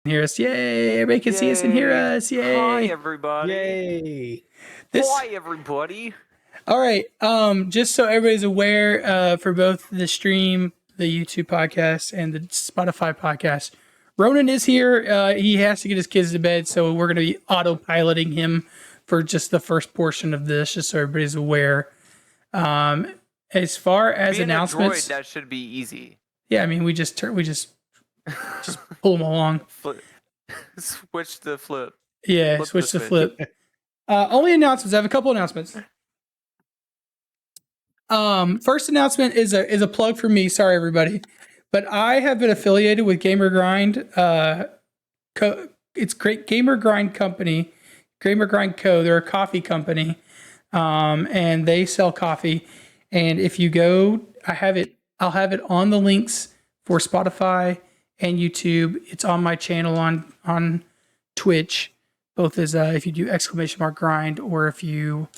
Hear us. Yay. Everybody can see us and hear us. Yay. Hi, everybody. Yay. Hi, everybody. All right. Just so everybody's aware, for both the stream, the YouTube podcast, and the Spotify podcast, Ronan is here. He has to get his kids to bed, so we're going to be autopiloting him for just the first portion of this, just so everybody's aware. As far as Being announcements, a droid, that should be easy. yeah, I mean, we just pull them along. Switch the flip. Yeah, Flip switch the the flip. Only announcements. I have a couple announcements. First announcement is a plug for me. Sorry, everybody, but I have been affiliated with Gamer Grind. It's great Gamer Grind company, Gamer Grind Co. They're a coffee company, and they sell coffee. And if you go, I'll have it on the links for Spotify and YouTube. It's on my channel on Twitch, both as if you do !grind or if you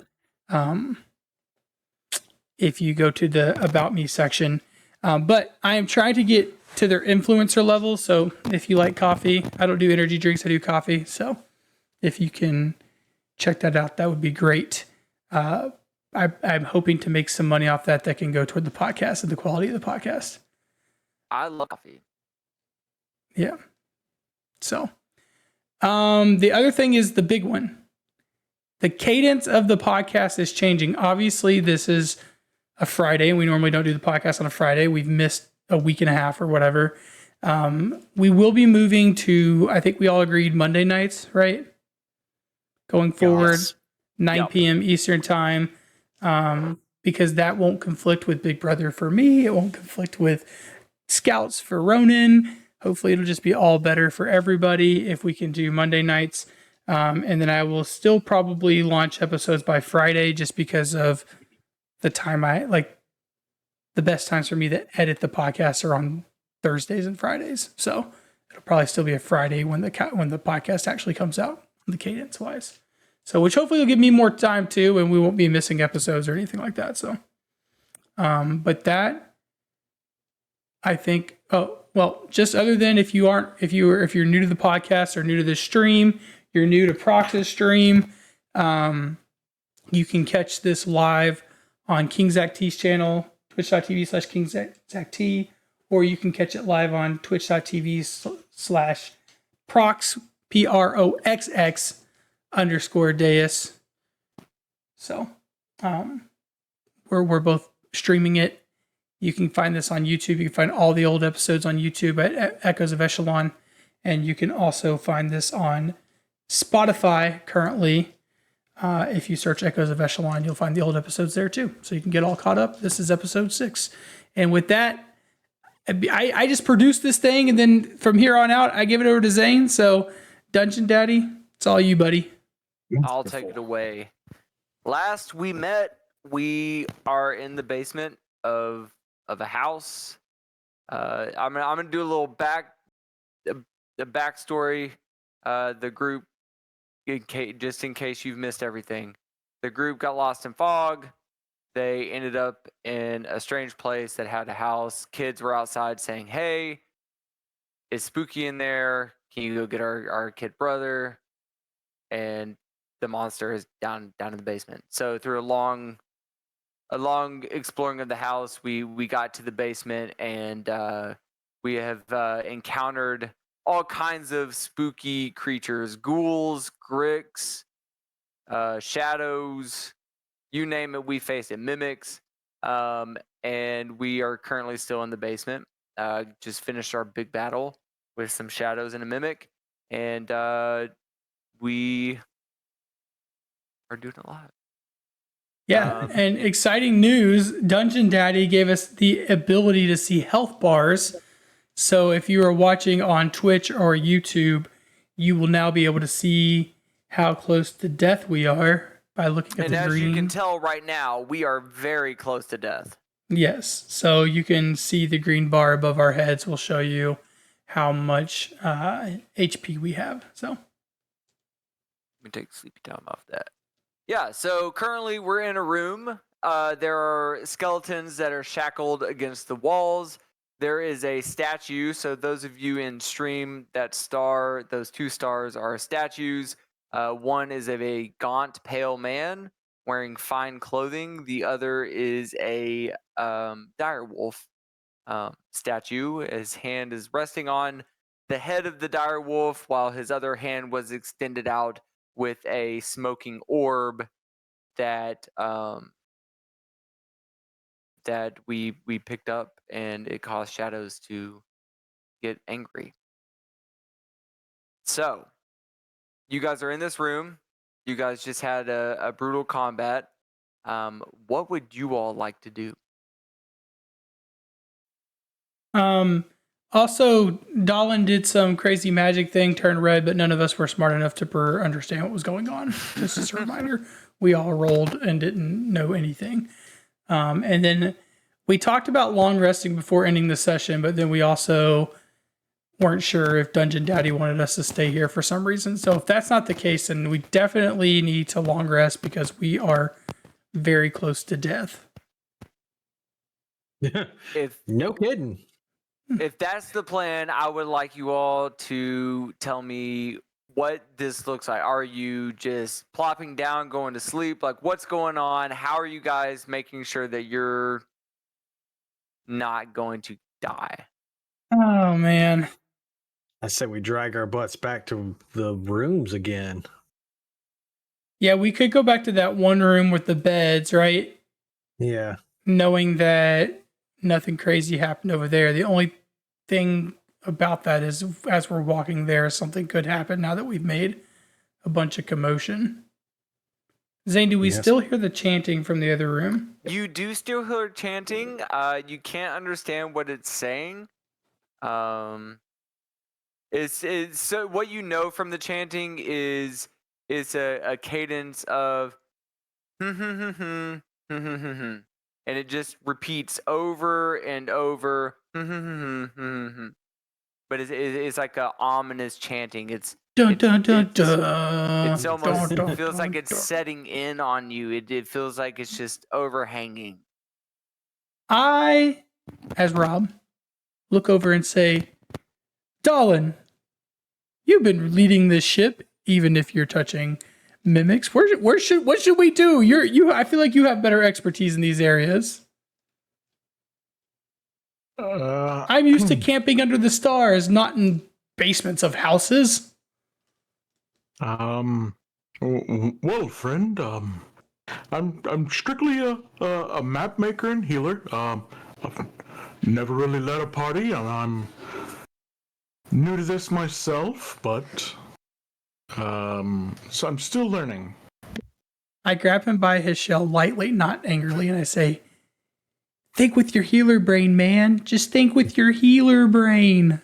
go to the About Me section. But I am trying to get to their influencer level. So if you like coffee, I don't do energy drinks, I do coffee. So if you can check that out, that would be great. I'm hoping to make some money off that can go toward the podcast and the quality of the podcast. I love coffee. Yeah. So the other thing is the big one. The cadence of the podcast is changing. Obviously, this is a Friday, and we normally don't do the podcast on a Friday. We've missed a week and a half or whatever. We will be moving to, I think we all agreed, Monday nights, right? Going forward, Yes. 9 p.m. Eastern time, because that won't conflict with Big Brother for me. It won't conflict with Scouts for Ronan. Hopefully, it'll just be all better for everybody if we can do Monday nights. And then I will still probably launch episodes by Friday just because of the time the best times for me to edit the podcast are on Thursdays and Fridays. So it'll probably still be a Friday when the podcast actually comes out, the cadence wise. So which hopefully will give me more time too, and we won't be missing episodes or anything like that. So, but that I think. Oh well, just other than if you're new to the podcast or new to the stream, you're new to Prox's stream, you can catch this live on King Zach T's channel, twitch.tv/King Zach T, or you can catch it live on twitch.tv/Prox, PROXX_Deus. So, we're both streaming it. You can find this on YouTube. You can find all the old episodes on YouTube at Echoes of Echelon. And you can also find this on Spotify currently. If you search Echoes of Echelon, you'll find the old episodes there too. So you can get all caught up. This is episode 6. And with that, I just produced this thing. And then from here on out, I give it over to Zane. So Dungeon Daddy, it's all you, buddy. I'll take it away. Last we met, we are in the basement of a house. I'm gonna do a little backstory. The group, just in case you've missed everything, the group got lost in fog. They ended up in a strange place that had a house. Kids were outside saying, "Hey, it's spooky in there. Can you go get our kid brother?" And the monster is down in the basement. So through a long exploring of the house, we got to the basement, and we have encountered all kinds of spooky creatures: ghouls, gricks, shadows, you name it, we faced it, mimics. And we are currently still in the basement. Just finished our big battle with some shadows and a mimic, and we are doing a lot. Yeah, and exciting news, Dungeon Daddy gave us the ability to see health bars. So if you are watching on Twitch or YouTube, you will now be able to see how close to death we are by looking at the green. And as you can tell right now, we are very close to death. Yes, so you can see the green bar above our heads will show you how much HP we have. So let me take Sleepy Time off that. Yeah, so currently we're in a room. There are skeletons that are shackled against the walls. there is a statue. So those of you in stream, those 2 stars are statues. One is of a gaunt, pale man wearing fine clothing. The other is a dire wolf statue. His hand is resting on the head of the dire wolf, while his other hand was extended out with a smoking orb that that we picked up, and it caused Shadows to get angry. So, you guys are in this room. You guys just had a brutal combat. What would you all like to do? Also, Dalin did some crazy magic thing, turned red, but none of us were smart enough to understand what was going on. Just as a reminder, we all rolled and didn't know anything. And then we talked about long resting before ending the session, but then we also weren't sure if Dungeon Daddy wanted us to stay here for some reason. So if that's not the case, then we definitely need to long rest because we are very close to death. No kidding. If that's the plan, I would like you all to tell me what this looks like. Are you just plopping down, going to sleep? Like, what's going on? How are you guys making sure that you're not going to die? Oh, man. I said we drag our butts back to the rooms again. Yeah, we could go back to that one room with the beds, right? Yeah. Knowing that nothing crazy happened over there. The only thing about that is as we're walking there, something could happen now that we've made a bunch of commotion. Zane, do we still hear the chanting from the other room? You do still hear chanting. You can't understand what it's saying. It's so what you know from the chanting is a cadence of and it just repeats over and over. But it's like a ominous chanting. It's Dun dun dun dun. It's almost Dun, dun, it feels dun, like it's dun. setting in on you. It feels like it's just overhanging. I, as Rob, look over and say, Dalin, you've been leading this ship, even if you're touching mimics. What should we do? I feel like you have better expertise in these areas. I'm used to camping under the stars, not in basements of houses. Well, friend, I'm strictly a map maker and healer. I've never really led a party, and I'm new to this myself, but so I'm still learning. I grab him by his shell lightly, not angrily, and I say, think with your healer brain, man. Just think with your healer brain.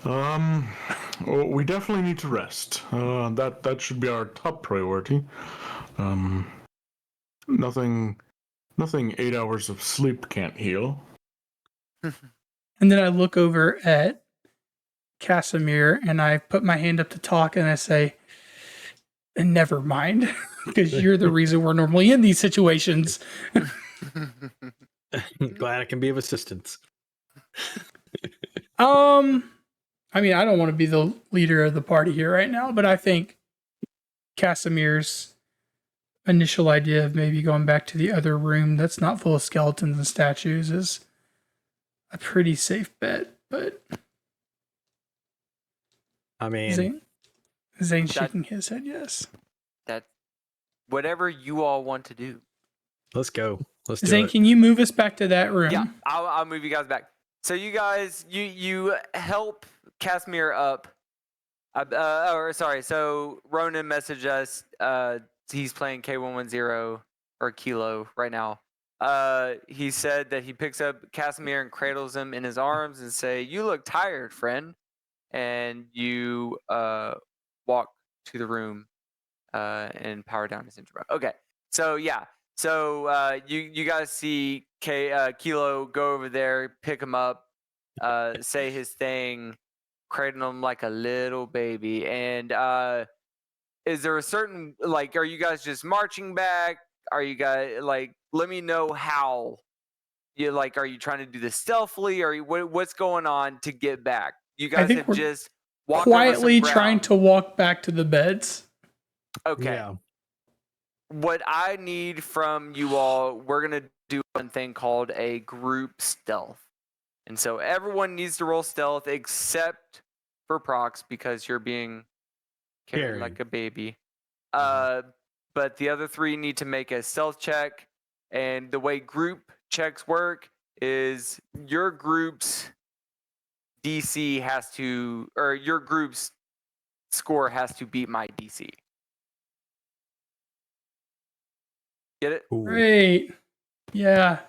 Well, we definitely need to rest. That should be our top priority. Nothing 8 hours of sleep can't heal. And then I look over at Casimir and I put my hand up to talk and I say, never mind, because you're the reason we're normally in these situations. Glad I can be of assistance. I mean, I don't want to be the leader of the party here right now, but I think Casimir's initial idea of maybe going back to the other room that's not full of skeletons and statues is a pretty safe bet. But I mean, Zane shaking his head yes. That whatever you all want to do. Let's go. Let's do Zane, it. can you move us back to that room? Yeah, I'll move you guys back. So you guys, you help Casimir up. So Ronan messaged us. He's playing K110 or Kilo right now. He said that he picks up Casimir and cradles him in his arms and say, "You look tired, friend." And you walk to the room and power down his intro. Okay, so yeah. So you guys see Kilo go over there, pick him up, say his thing, cradle him like a little baby. And is there a certain, like, are you guys just marching back? are you guys like? Let me know how. You like? Are you trying to do this stealthily? Are you what's going on to get back? You I guys think have we're just walked over some quietly trying ground. to walk back to the beds. Okay. Yeah. What I need from you all, we're gonna do one thing called a group stealth, and so everyone needs to roll stealth except for Prox because you're being carried Carried. like a baby. Uh-huh. But the other three need to make a stealth check, and the way group checks work is your group's DC has to, or your group's score has to beat my DC. Get it? Ooh. Great. Yeah.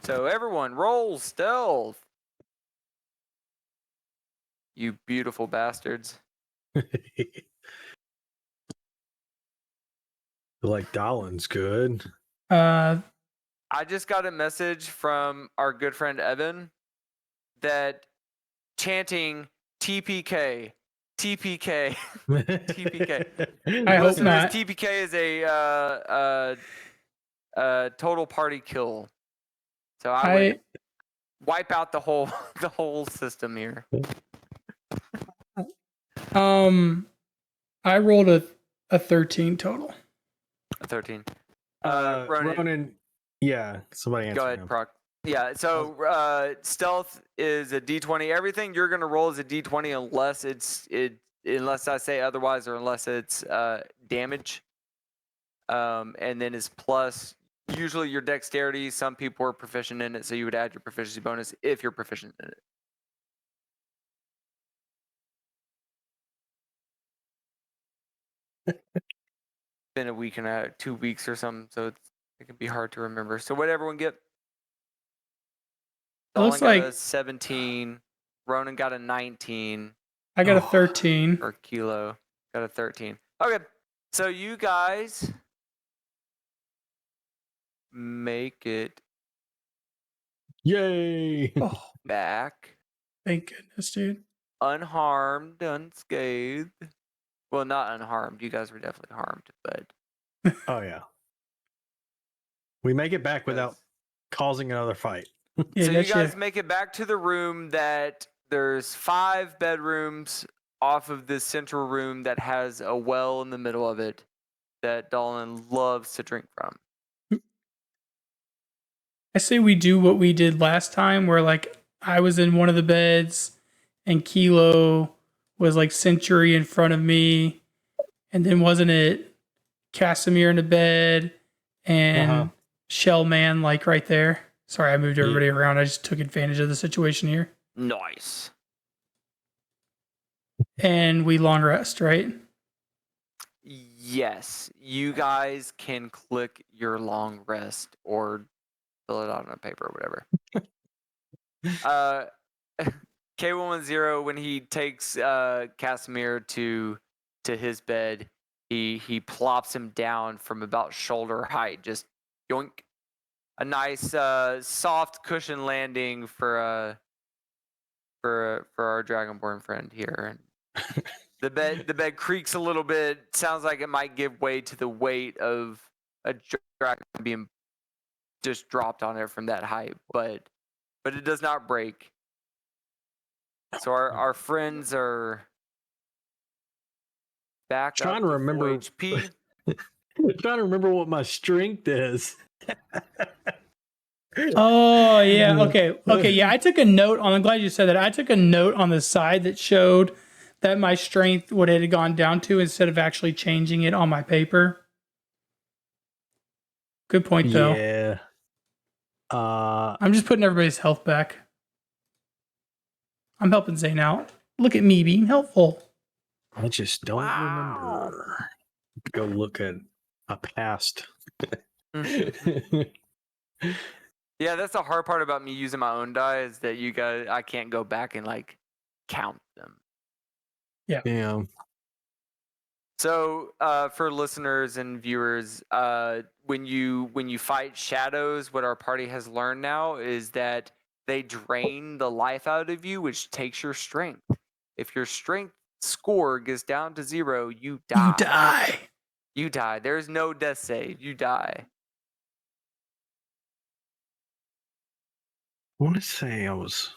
So everyone, roll stealth. You beautiful bastards. Like Dolan's good. Uh, I just got a message from our good friend Evan that chanting TPK, TPK, TPK. I hope Listeners, not. TPK is a total party kill. So I would wipe out the whole the whole system here. I rolled a 13 total. A 13. Ronan. Yeah, somebody answer Go ahead, him. Proc. Yeah, so stealth is a D20. Everything you're gonna roll is a D20 unless I say otherwise or unless it's damage. And then it's plus usually your dexterity. Some people are proficient in it, so you would add your proficiency bonus if you're proficient in it. Been a week and 2 weeks or something, so it can be hard to remember. So what everyone get? It looks Dolan got like a 17. Ronan got a 19. I got a Oh. 13. Or Kilo got a 13. Okay, so you guys make it Yay! Oh, back thank goodness, dude. unharmed, unscathed. Well, not unharmed. You guys were definitely harmed, but Oh yeah. We make it back without Yes. causing another fight. Yeah, so you that's guys make it back to the room that there's 5 bedrooms off of this central room that has a well in the middle of it that Dolan loves to drink from. I say we do what we did last time, where like I was in one of the beds and Kilo was like Century in front of me. And then wasn't it Casimir in the bed and Uh-huh. Shell Man like right there? Sorry, I moved everybody around. I just took advantage of the situation here. Nice. And we long rest, right? Yes, you guys can click your long rest or fill it out on a paper or whatever. K110, when he takes Casimir to his bed, he plops him down from about shoulder height, just yoink. A nice soft cushion landing for our Dragonborn friend here. The bed creaks a little bit. Sounds like it might give way to the weight of a dragon being just dropped on it from that height, but it does not break. So our friends are back Trying up to to remember- full HP. Trying to remember what my strength is. Oh yeah. Okay. Yeah, I took a note on. I'm glad you said that. I took a note on the side that showed that my strength what it had gone down to instead of actually changing it on my paper. Good point though. Yeah. I'm just putting everybody's health back. I'm helping Zane out. Look at me being helpful. I just don't remember. Go look at a past. Yeah, that's the hard part about me using my own die is that you guys, I can't go back and like count them. Yeah. So for listeners and viewers, when you fight shadows, what our party has learned now is that they drain the life out of you, which takes your strength. If your strength score gets down to 0, you die. You die. You die. There's no death save. You die. want to say I was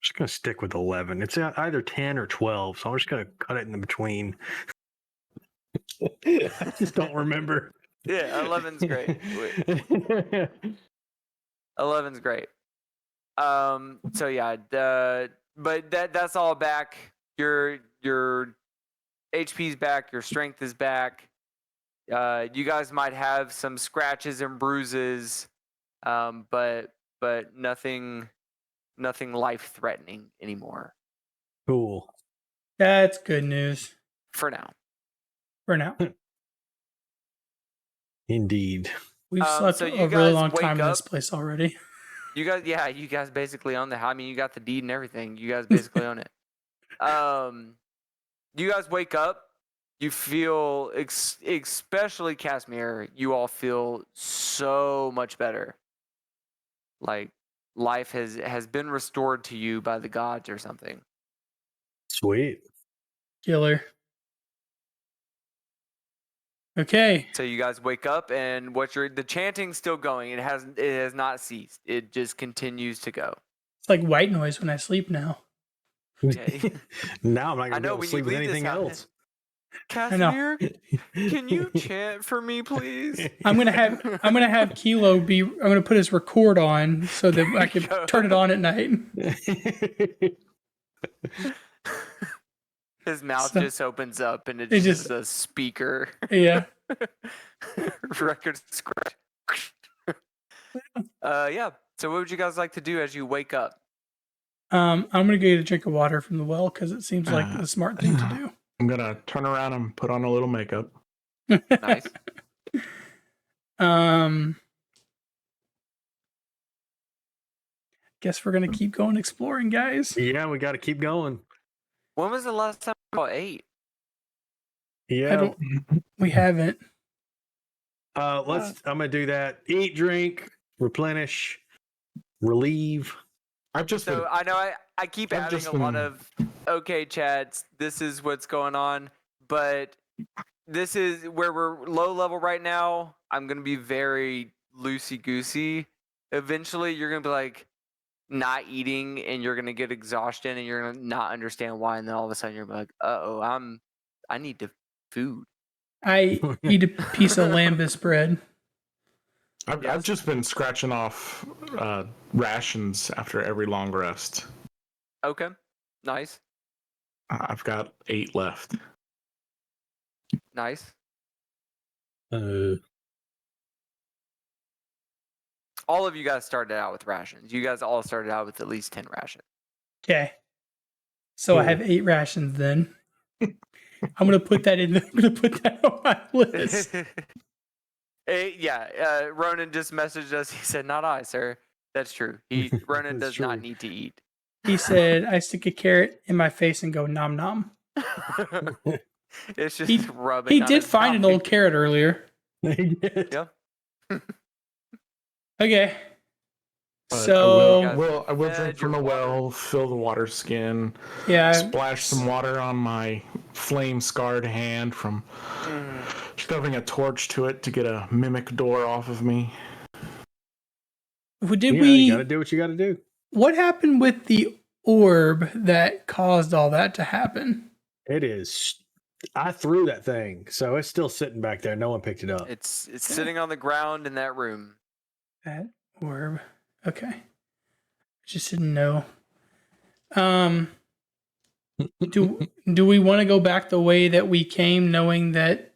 just going to stick with 11. It's either 10 or 12, so I'm just going to cut it in the between. I just don't remember. Yeah, 11's great. 11's great. So yeah, but that's all back. Your HP's back. Your strength is back. You guys might have some scratches and bruises, but nothing life threatening anymore Cool. That's good news for now. for now. Indeed. We've slept so a you really guys long wake time in this up- place already. You guys basically own the house. I mean, you got the deed and everything. You guys basically own it. You guys wake up. You feel, especially Casimir, you all feel so much better. Like life has been restored to you by the gods or something. Sweet. Killer. Okay. So you guys wake up, and the chanting's still going. It has not ceased. It just continues to go. It's like white noise when I sleep now. Okay. Now I'm not I going to be know, able to when sleep you with leave this anything house- else. Casimir, can you chant for me, please? I'm gonna have Kilo I'm gonna put his record on so that I can turn it on at night. His mouth So- just opens up, and it's It just just- a speaker. Yeah. Record scratch. Yeah. So what would you guys like to do as you wake up? I'm gonna go get a drink of water from the well because it seems like the smart thing to do. I'm gonna turn around and put on a little makeup. Nice. Guess we're gonna keep going exploring, guys. Yeah, we got to keep going. When was the last time you ate? Yeah. We haven't. I'm gonna do that. Eat, drink, replenish, relieve. I've just been So I know I keep I've adding just a lot been- of okay, chats. This is what's going on, but this is where we're low level right now. I'm gonna be very loosey goosey. Eventually, you're gonna be like not eating, and you're gonna get exhaustion, and you're gonna not understand why, and then all of a sudden you're gonna be like, I need to food. I eat a piece of lambus bread. I've Yes. just been scratching off rations after every long rest. Okay, nice, I've got 8 left. nice. All of you guys started out with rations. You guys all started out with at least 10 rations. Okay. So I have 8 rations then. I'm gonna put that in. I'm gonna put that on my list. Ronan just messaged us. He said, "Not I, sir." That's true. Ronan That's does not true. need to eat. He said, "I stick a carrot in my face and go nom nom." It's just He- rubbing. He on did his find an tummy. old carrot earlier. Yeah. Okay. But So I will Add drink from your the well, fill the water skin, yeah, splash some water on my flame-scarred hand from shoving a torch to it to get a mimic door off of me. did You we? got to do what you got to do. What happened with the orb that caused all that to happen? It is. I threw that thing, so it's still sitting back there. No one picked it up. It's sitting on the ground in that room. That orb. Okay. I just didn't know. Do we want to go back the way that we came, knowing that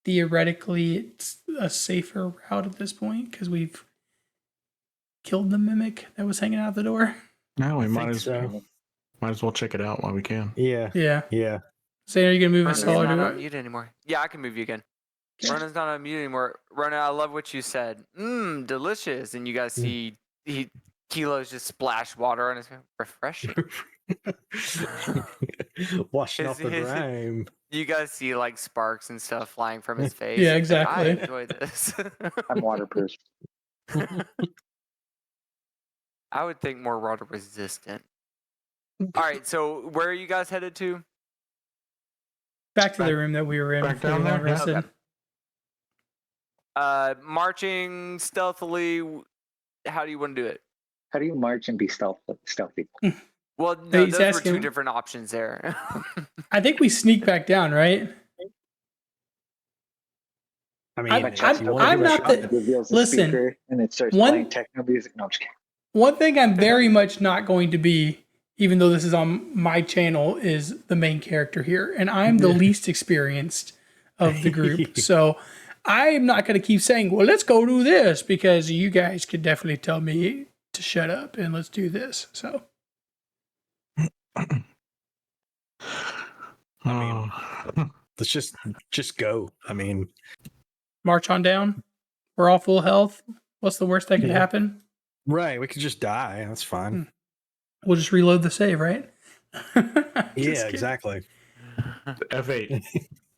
theoretically it's a safer route at this point because we've killed the mimic that was hanging out the door? No, we think so. might as well check it out while we can. Yeah. Yeah. Yeah. So are you gonna move us Ronan's all? not Or on do mute anymore. Yeah, I can move you again. Okay. Ronan's not on mute anymore. Ronan, I love what you said. Delicious. And you guys see Kilo's just splash water on his face. Refreshing. Washing off the His- grime. You guys see like sparks and stuff flying from his face. Yeah, He's like, I exactly. enjoy this. I'm waterproof. I would think more water resistant. All right, so where are you guys headed to? back to the room that we were in back before we down got there? arrested. Okay. Marching stealthily how do you want to do it? How do you march and be stealthy? Well, no, He's those were asking- two different options there. I think we sneak back down, right? I mean, I'm- if I'm- you wanna I'm give it a not shot, the- It reveals the Listen, speaker and it starts one- playing techno music. No, I'm just kidding. One thing I'm very much not going to be, even though this is on my channel, is the main character here. And I'm the least experienced of the group. So I'm not going to keep saying, well, let's go do this, because you guys could definitely tell me to shut up and let's do this. So let's just go. I mean, march on down. We're all full health. What's the worst that could Yeah. happen? right, we could just die. That's fine. We'll just reload the save, right? Just Yeah, kidding. exactly. F8.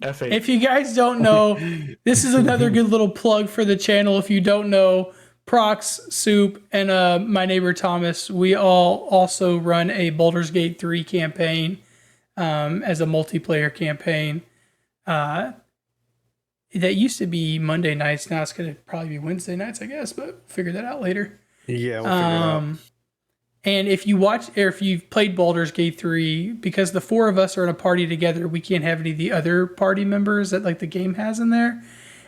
F8. If you guys don't know, this is another good little plug for the channel. If you don't know, Prox, Soup, and my neighbor Thomas, we all also run a Baldur's Gate 3 campaign as a multiplayer campaign. That used to be Monday nights. Now it's going to probably be Wednesday nights, I guess, but figure that out later. Yeah, we'll figure it out. And if you watch, or if you've played Baldur's Gate 3, because the four of us are in a party together, we can't have any of the other party members that like the game has in there.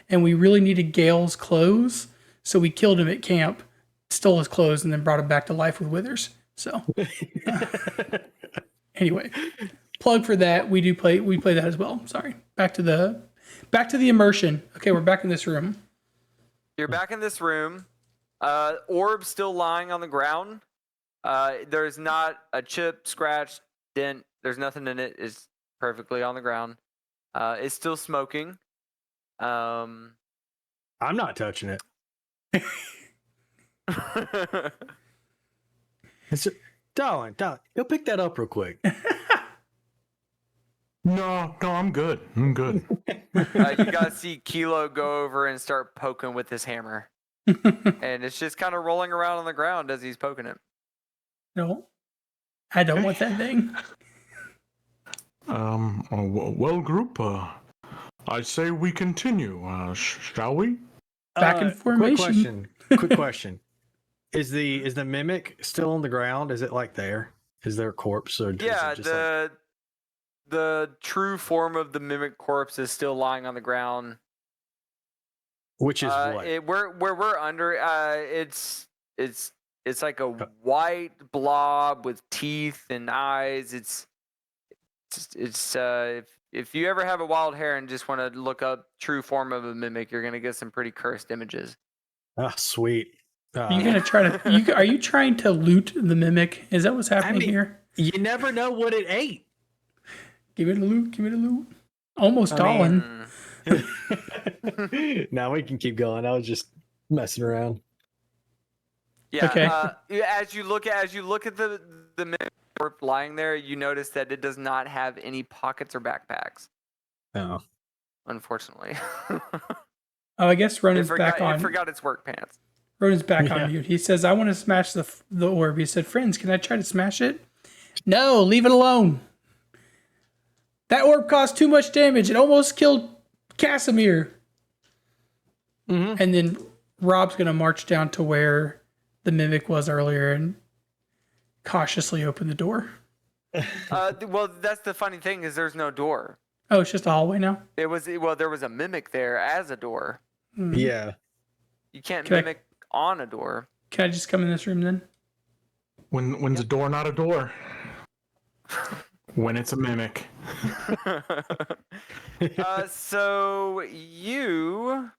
And we really needed Gale's clothes. So we killed him at camp, stole his clothes, and then brought him back to life with withers. So anyway, plug for that. We play that as well. Sorry. Back to the immersion. Okay, we're back in this room. You're back in this room. Orb still lying on the ground. There's not a chip, scratch, dent. There's nothing in it. It's perfectly on the ground. It's still smoking. I'm not touching it. It's darling, go pick that up real quick. No, I'm good. I'm good. You gotta see Kilo go over and start poking with his hammer. And it's just kind of rolling around on the ground as he's poking it. No, I don't want that thing. Well, group, I'd say we continue, shall we? Back in formation. Quick question. Is the mimic still on the ground? Is it like there? Is there a corpse or is Yeah, it just like... the true form of the mimic corpse is still lying on the ground. Which is what? Where we're under, it's like a white blob with teeth and eyes. It's if you ever have a wild hair and just want to look up true form of a mimic, you're gonna get some pretty cursed images. Oh, sweet. Are you gonna try to? Are you trying to loot the mimic? Is that what's happening here? You never know what it ate. Give it a loot. Give it a loot. Almost all in. Now we can keep going. I was just messing around. Yeah. Okay. As you look at the mimic corpse lying there, you notice that it does not have any pockets or backpacks. Oh. Unfortunately. Oh, I guess Ronan's back on. It forgot its work pants. Ronan's back on mute. He says, "I want to smash the orb." He said, "Friends, can I try to smash it?" No, leave it alone. That orb caused too much damage. It almost killed Casimir. Mm-hmm. And then Rob's gonna march down to where the mimic was earlier and cautiously open the door. Well, that's the funny thing is there's no door. Oh, it's just a hallway now. There was a mimic there as a door. Yeah. You can't Okay. mimic on a door. Can I just come in this room then? When's a door not a door? When it's a mimic. So you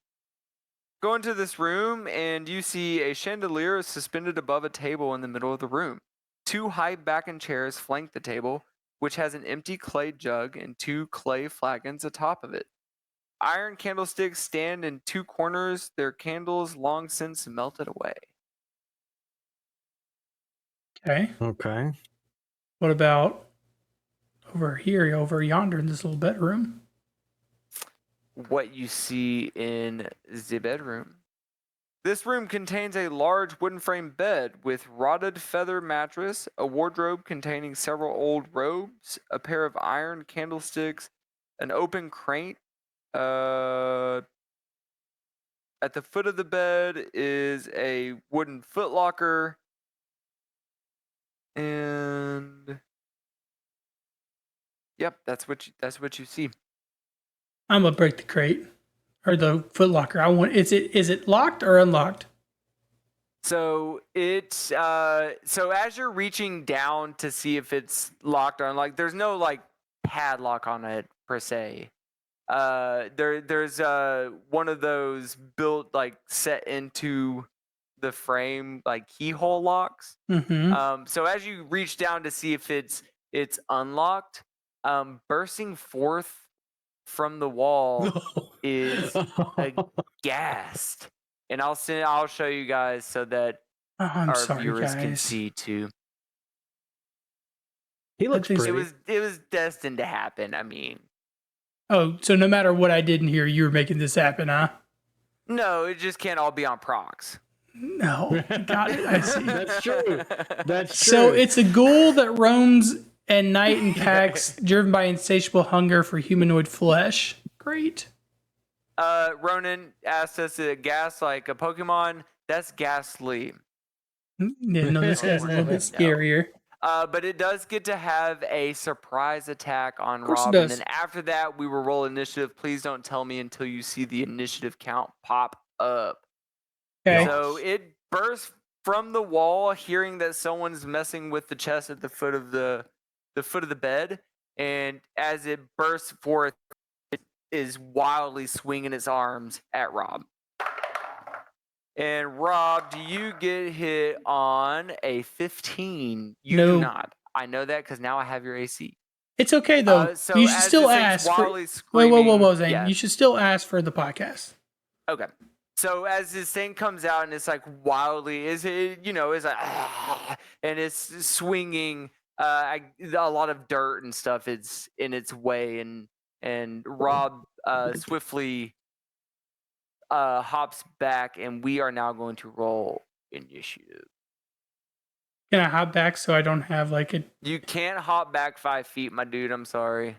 go into this room and you see a chandelier suspended above a table in the middle of the room. Two high-backed chairs flank the table, which has an empty clay jug and two clay flagons atop of it. Iron candlesticks stand in two corners, their candles long since melted away. Okay. Okay. What about over here, over yonder in this little bedroom? What you see in the bedroom. This room contains a large wooden frame bed with rotted feather mattress, a wardrobe containing several old robes, a pair of iron candlesticks, an open crate, at the foot of the bed is a wooden footlocker, and yep, that's what you see. I'm gonna break the crate or the footlocker. I want. Is it locked or unlocked? So it's so as you're reaching down to see if it's locked or unlocked, there's no like padlock on it per se. There's one of those built like set into the frame like keyhole locks. Mm-hmm. So as you reach down to see if it's unlocked, bursting forth from the wall is a ghast, and I'll show you guys so that Oh, I'm our sorry, viewers can guys. see too. He looks thing's- pretty. It was destined to happen. I mean, Oh, so no matter what I did in here, you were making this happen, huh? no, it just can't all be on procs. No, got it. I see. That's true. That's true. So it's a ghoul that roams at night in packs, driven by insatiable hunger for humanoid flesh. Great. Ronan asked us to gas like a Pokemon. That's ghastly. Yeah, no, this guy's a little bit No. scarier. But it does get to have a surprise attack on course it Rob, and does. then after that, we will roll initiative. Please don't tell me until you see the initiative count pop up. Okay. So it bursts from the wall, hearing that someone's messing with the chest at the foot of the bed, and as it bursts forth, it is wildly swinging its arms at Rob. And Rob, do you get hit on a 15? You No. do not. I know that because now I have your AC. It's okay though. So you should as still this thing's ask. For, wildly wait, screaming- Zane. yeah. You should still ask for the podcast. Okay. So as this thing comes out and it's like wildly, is like, and it's swinging a lot of dirt and stuff. It's in its way, and Rob swiftly hops back, and we are now going to roll initiative. Can I hop back so I don't have like a? You can't hop back 5 feet, my dude. I'm sorry.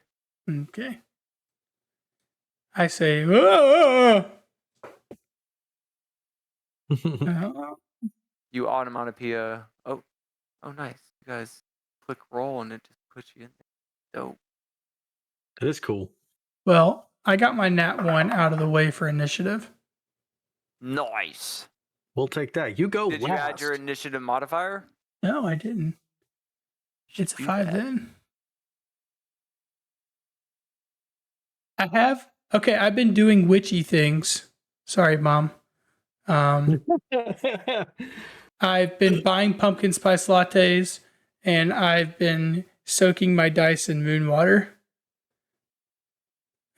Okay. I say, "Whoa!" You onomatopoeia. Oh, nice. You guys click roll, and it just puts you in there. Dope. That is cool. Well, I got my nat 1 out of the way for initiative. Nice. We'll take that. You go Did last. you add your initiative modifier? No, I didn't. It's a Do 5 that. then. I have. Okay, I've been doing witchy things. Sorry, Mom. I've been buying pumpkin spice lattes, and I've been soaking my dice in moon water.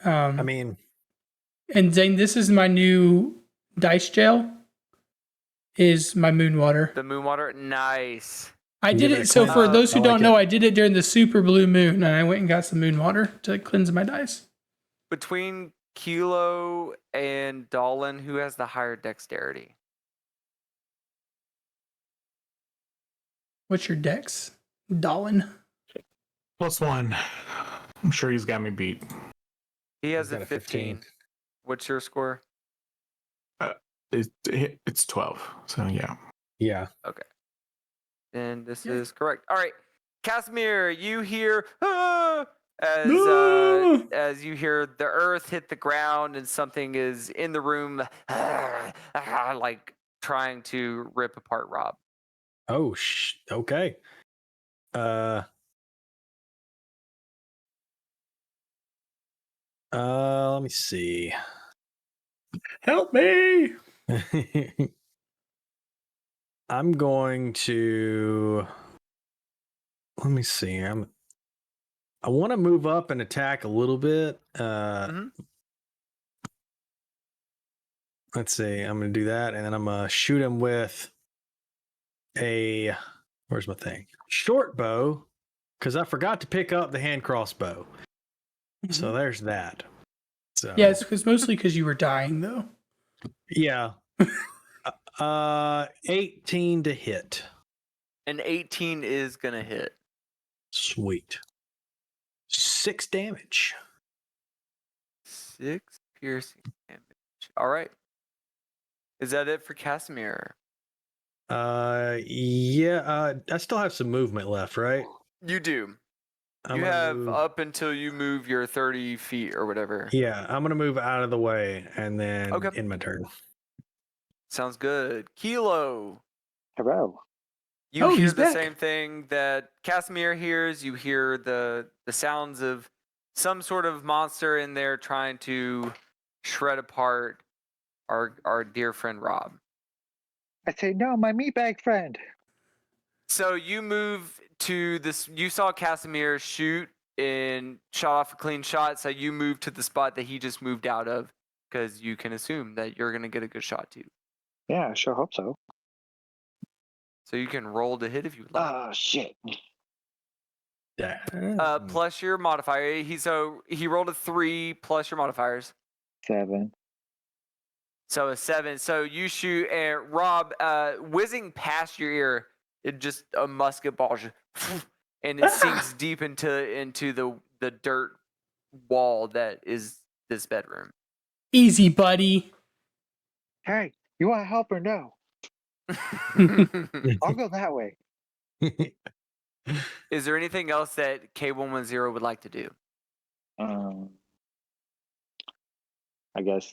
I mean, And Zane, this is my new dice gel. Is my moon water. The moon water? Nice. I did Give it it. a So cleanse. for those who I don't like know, it. I did it during the super blue moon, and I went and got some moon water to cleanse my dice. Between Kilo and Dolan, who has the higher dexterity? What's your dex, Dolan? +1. I'm sure he's got me beat. He has He's a got 15. What's your score? It's 12. So yeah. Yeah. And this Yeah. is correct. All right. Casimir, you hear as No! as you hear the earth hit the ground and something is in the room like trying to rip apart Rob. Oh, okay. Let me see. Help me! I'm going to. Let me see. I want to move up and attack a little bit. Mhm. Let's see. I'm going to do that, and then I'm going to shoot him with a. Where's my thing? Short bow, because I forgot to pick up the hand crossbow. So there's that. So Yeah, it's mostly because you were dying, though. yeah. 18 to hit. An 18 is gonna hit. Sweet. 6 damage. 6 piercing damage. All right. Is that it for Casimir? Yeah. I still have some movement left, right? You do. I'm You gonna have move- up until you move your 30 feet or whatever. Yeah, I'm gonna move out of the way and then Okay. in my turn. Sounds good. Kilo. Hello. You Oh, hear he's the back. same thing that Casimir hears. You hear the sounds of some sort of monster in there trying to shred apart our dear friend Rob. I say, no, my meatbag friend. So you move to this. You saw Casimir shoot and shot off a clean shot. So you move to the spot that he just moved out of because you can assume that you're gonna get a good shot too. Yeah, I sure hope so. So you can roll to hit if you would like. Oh, shit. Yeah. Plus your modifier. He rolled a 3 plus your modifiers. 7. So a 7. So you shoot, and Rob, whizzing past your ear, it just a musket ball, just, and it sinks deep into the dirt wall that is this bedroom. Easy, buddy. Hey, you want help or no? I'll go that way. Is there anything else that K110 would like to do? I guess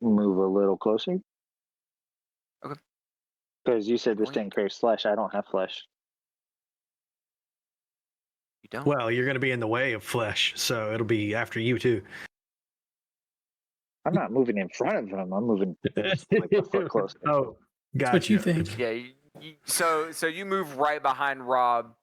move a little closer. Okay. Because you said this Point. thing craves flesh. I don't have flesh. You don't. Well, you're gonna be in the way of flesh, so it'll be after you too. I'm not moving in front of him. I'm moving like a foot closer. Oh, That's gotcha. what you think. Yeah. So you move right behind Rob.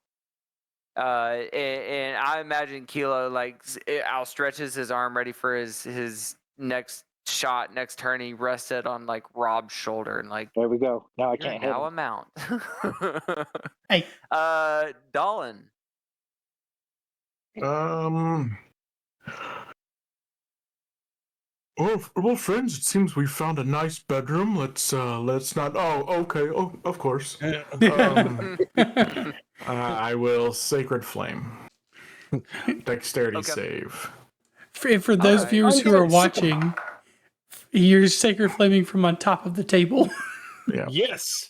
And I imagine Kilo outstretches his arm ready for his next shot, next turn. He rested on like Rob's shoulder and like, There we go. Now I you're can't hit now a him. mount. Hey. Dolan. Well, friends, it seems we found a nice bedroom. Let's not. Oh, okay. Oh, of course. I will Sacred Flame. Dexterity Okay. save. For those Alright. viewers who are watching, you're sacred flaming from on top of the table. Yeah, Yes.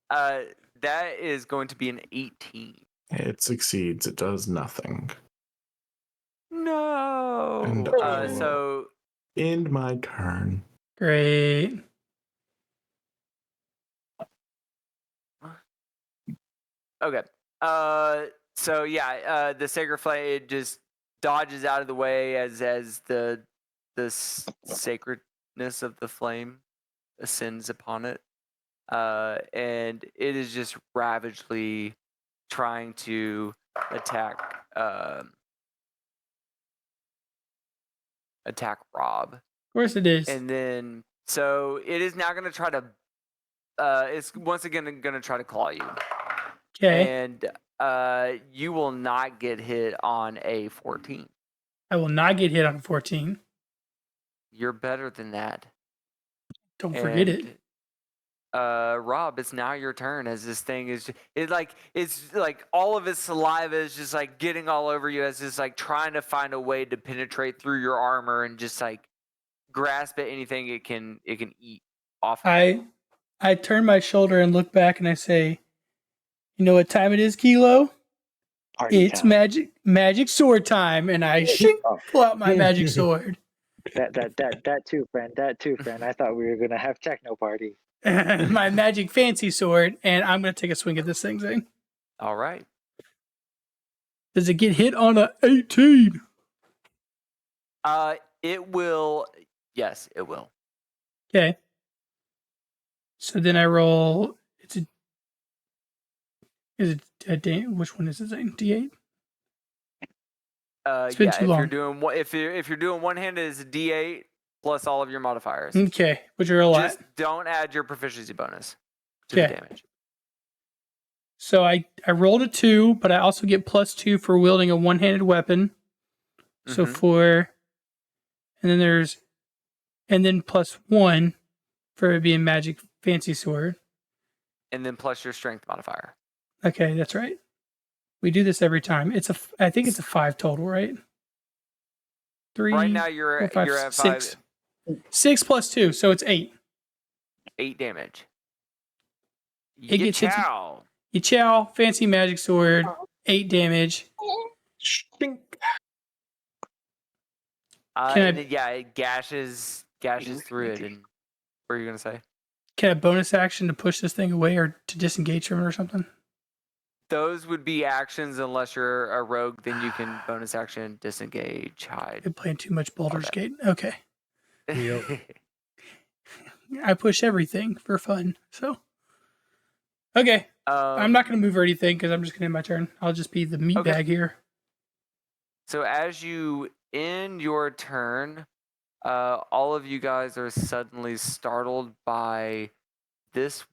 That is going to be an 18. it succeeds. It does nothing. No. And, So End my turn. Great. okay. So yeah, the Sacred Flame, it just dodges out of the way as the sacredness of the flame ascends upon it, and it is just ravagely trying to attack Rob. Of course it is. And then, so it is now going to try to, it's once again going to try to claw you. Okay. And you will not get hit on a 14. I will not get hit on 14. You're better than that. Don't forget it. Rob, it's now your turn as this thing is, it's like all of its saliva is just like getting all over you as it's like trying to find a way to penetrate through your armor and just like grasp at anything it can eat off of you. I turn my shoulder and look back and I say, you know what time it is, Kilo? Party It's time. magic sword time. And I shink, Oh, pull out my magic sword. that too, friend. That too, friend. I thought we were gonna have techno party. My magic fancy sword, and I'm going to take a swing at this thing. All right. Does it get hit on a 18? It will. Yes, it will. Okay. So then I roll. Which one is it? D8? It's been Yeah. too If long. you're doing if you're doing one-handed, it's a D8 plus all of your modifiers. Okay, which are a lot. Just don't add your proficiency bonus to the Okay. damage. So I rolled a 2, but I also get +2 for wielding a one-handed weapon. So Mhm. 4, and then +1 for it being magic fancy sword. And then plus your strength modifier. Okay, that's right. We do this every time. I think it's a 5 total, right? 3. Right now you're 4, 5, you're at 6. 5. 6 + 2, so it's 8. 8 damage. It gets hit- Chow. You It gets hit- Chow. You chow, fancy magic sword, 8 damage. Stink. Can I- And then, yeah, it gashes through it. And what are you gonna say? Can I bonus action to push this thing away or to disengage from it or something? Those would be actions unless you're a rogue. Then you can bonus action, disengage, hide. Been playing too much Baldur's that. Gate. Okay. Yep. I push everything for fun. So, okay. I'm not going to move or anything because I'm just going to end my turn. I'll just be the meat Okay. bag here. So as you end your turn, all of you guys are suddenly startled by this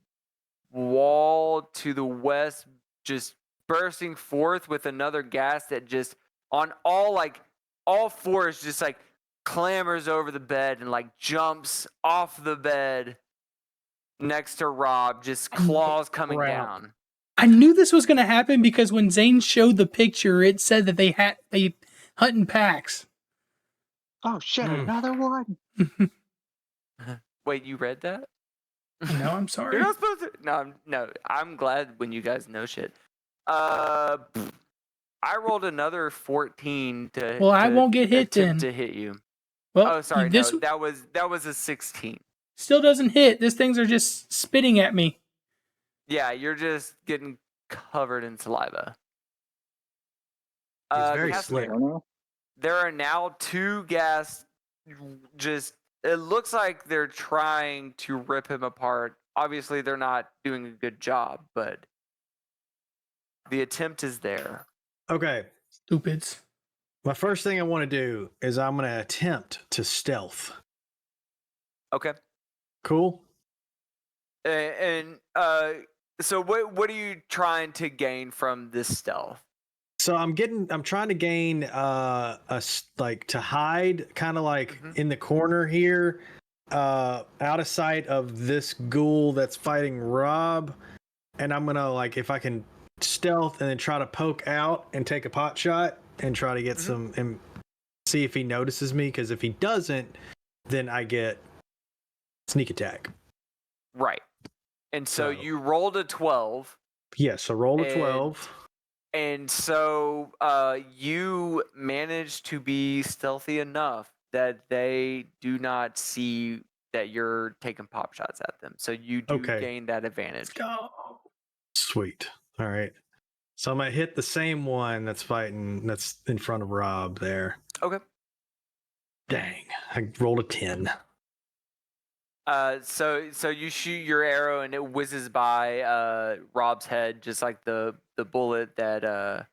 wall to the west just bursting forth with another gas that just on all fours just like clambers over the bed and like jumps off the bed next to Rob, just claws coming crap. down. I knew this was going to happen because when Zane showed the picture, it said that they hunt in packs. Oh shit! Hmm. Another one. Wait, you read that? No, I'm sorry. You're not supposed to. No. I'm glad when you guys know shit. I rolled another 14 to. Well, I to won't get hit attempt then. to hit you. Well, Oh, sorry. this No, that was a 16. still doesn't hit. These things are just spitting at me. Yeah, you're just getting covered in saliva. He's very Casimir, I slick. don't know. there are now 2 gas. Just it looks like they're trying to rip him apart. Obviously, they're not doing a good job, but the attempt is there. Okay. Stupids. My first thing I want to do is I'm going to attempt to stealth. Okay. Cool. And so what are you trying to gain from this stealth? So I'm trying to gain to hide kind of like Mhm. in the corner here, out of sight of this ghoul that's fighting Rob, and I'm gonna like if I can stealth and then try to poke out and take a pot shot and try to get some and see if he notices me, because if he doesn't, then I get sneak attack. Right. And so So- you rolled a 12. Yeah, so roll a And- 12. And so you managed to be stealthy enough that they do not see that you're taking pop shots at them. So you do Okay. gain that advantage. Let's go. Sweet. All right. So I'm gonna hit the same one that's in front of Rob there. Okay. Dang, I rolled a 10. So you shoot your arrow and it whizzes by Rob's head, just like the bullet that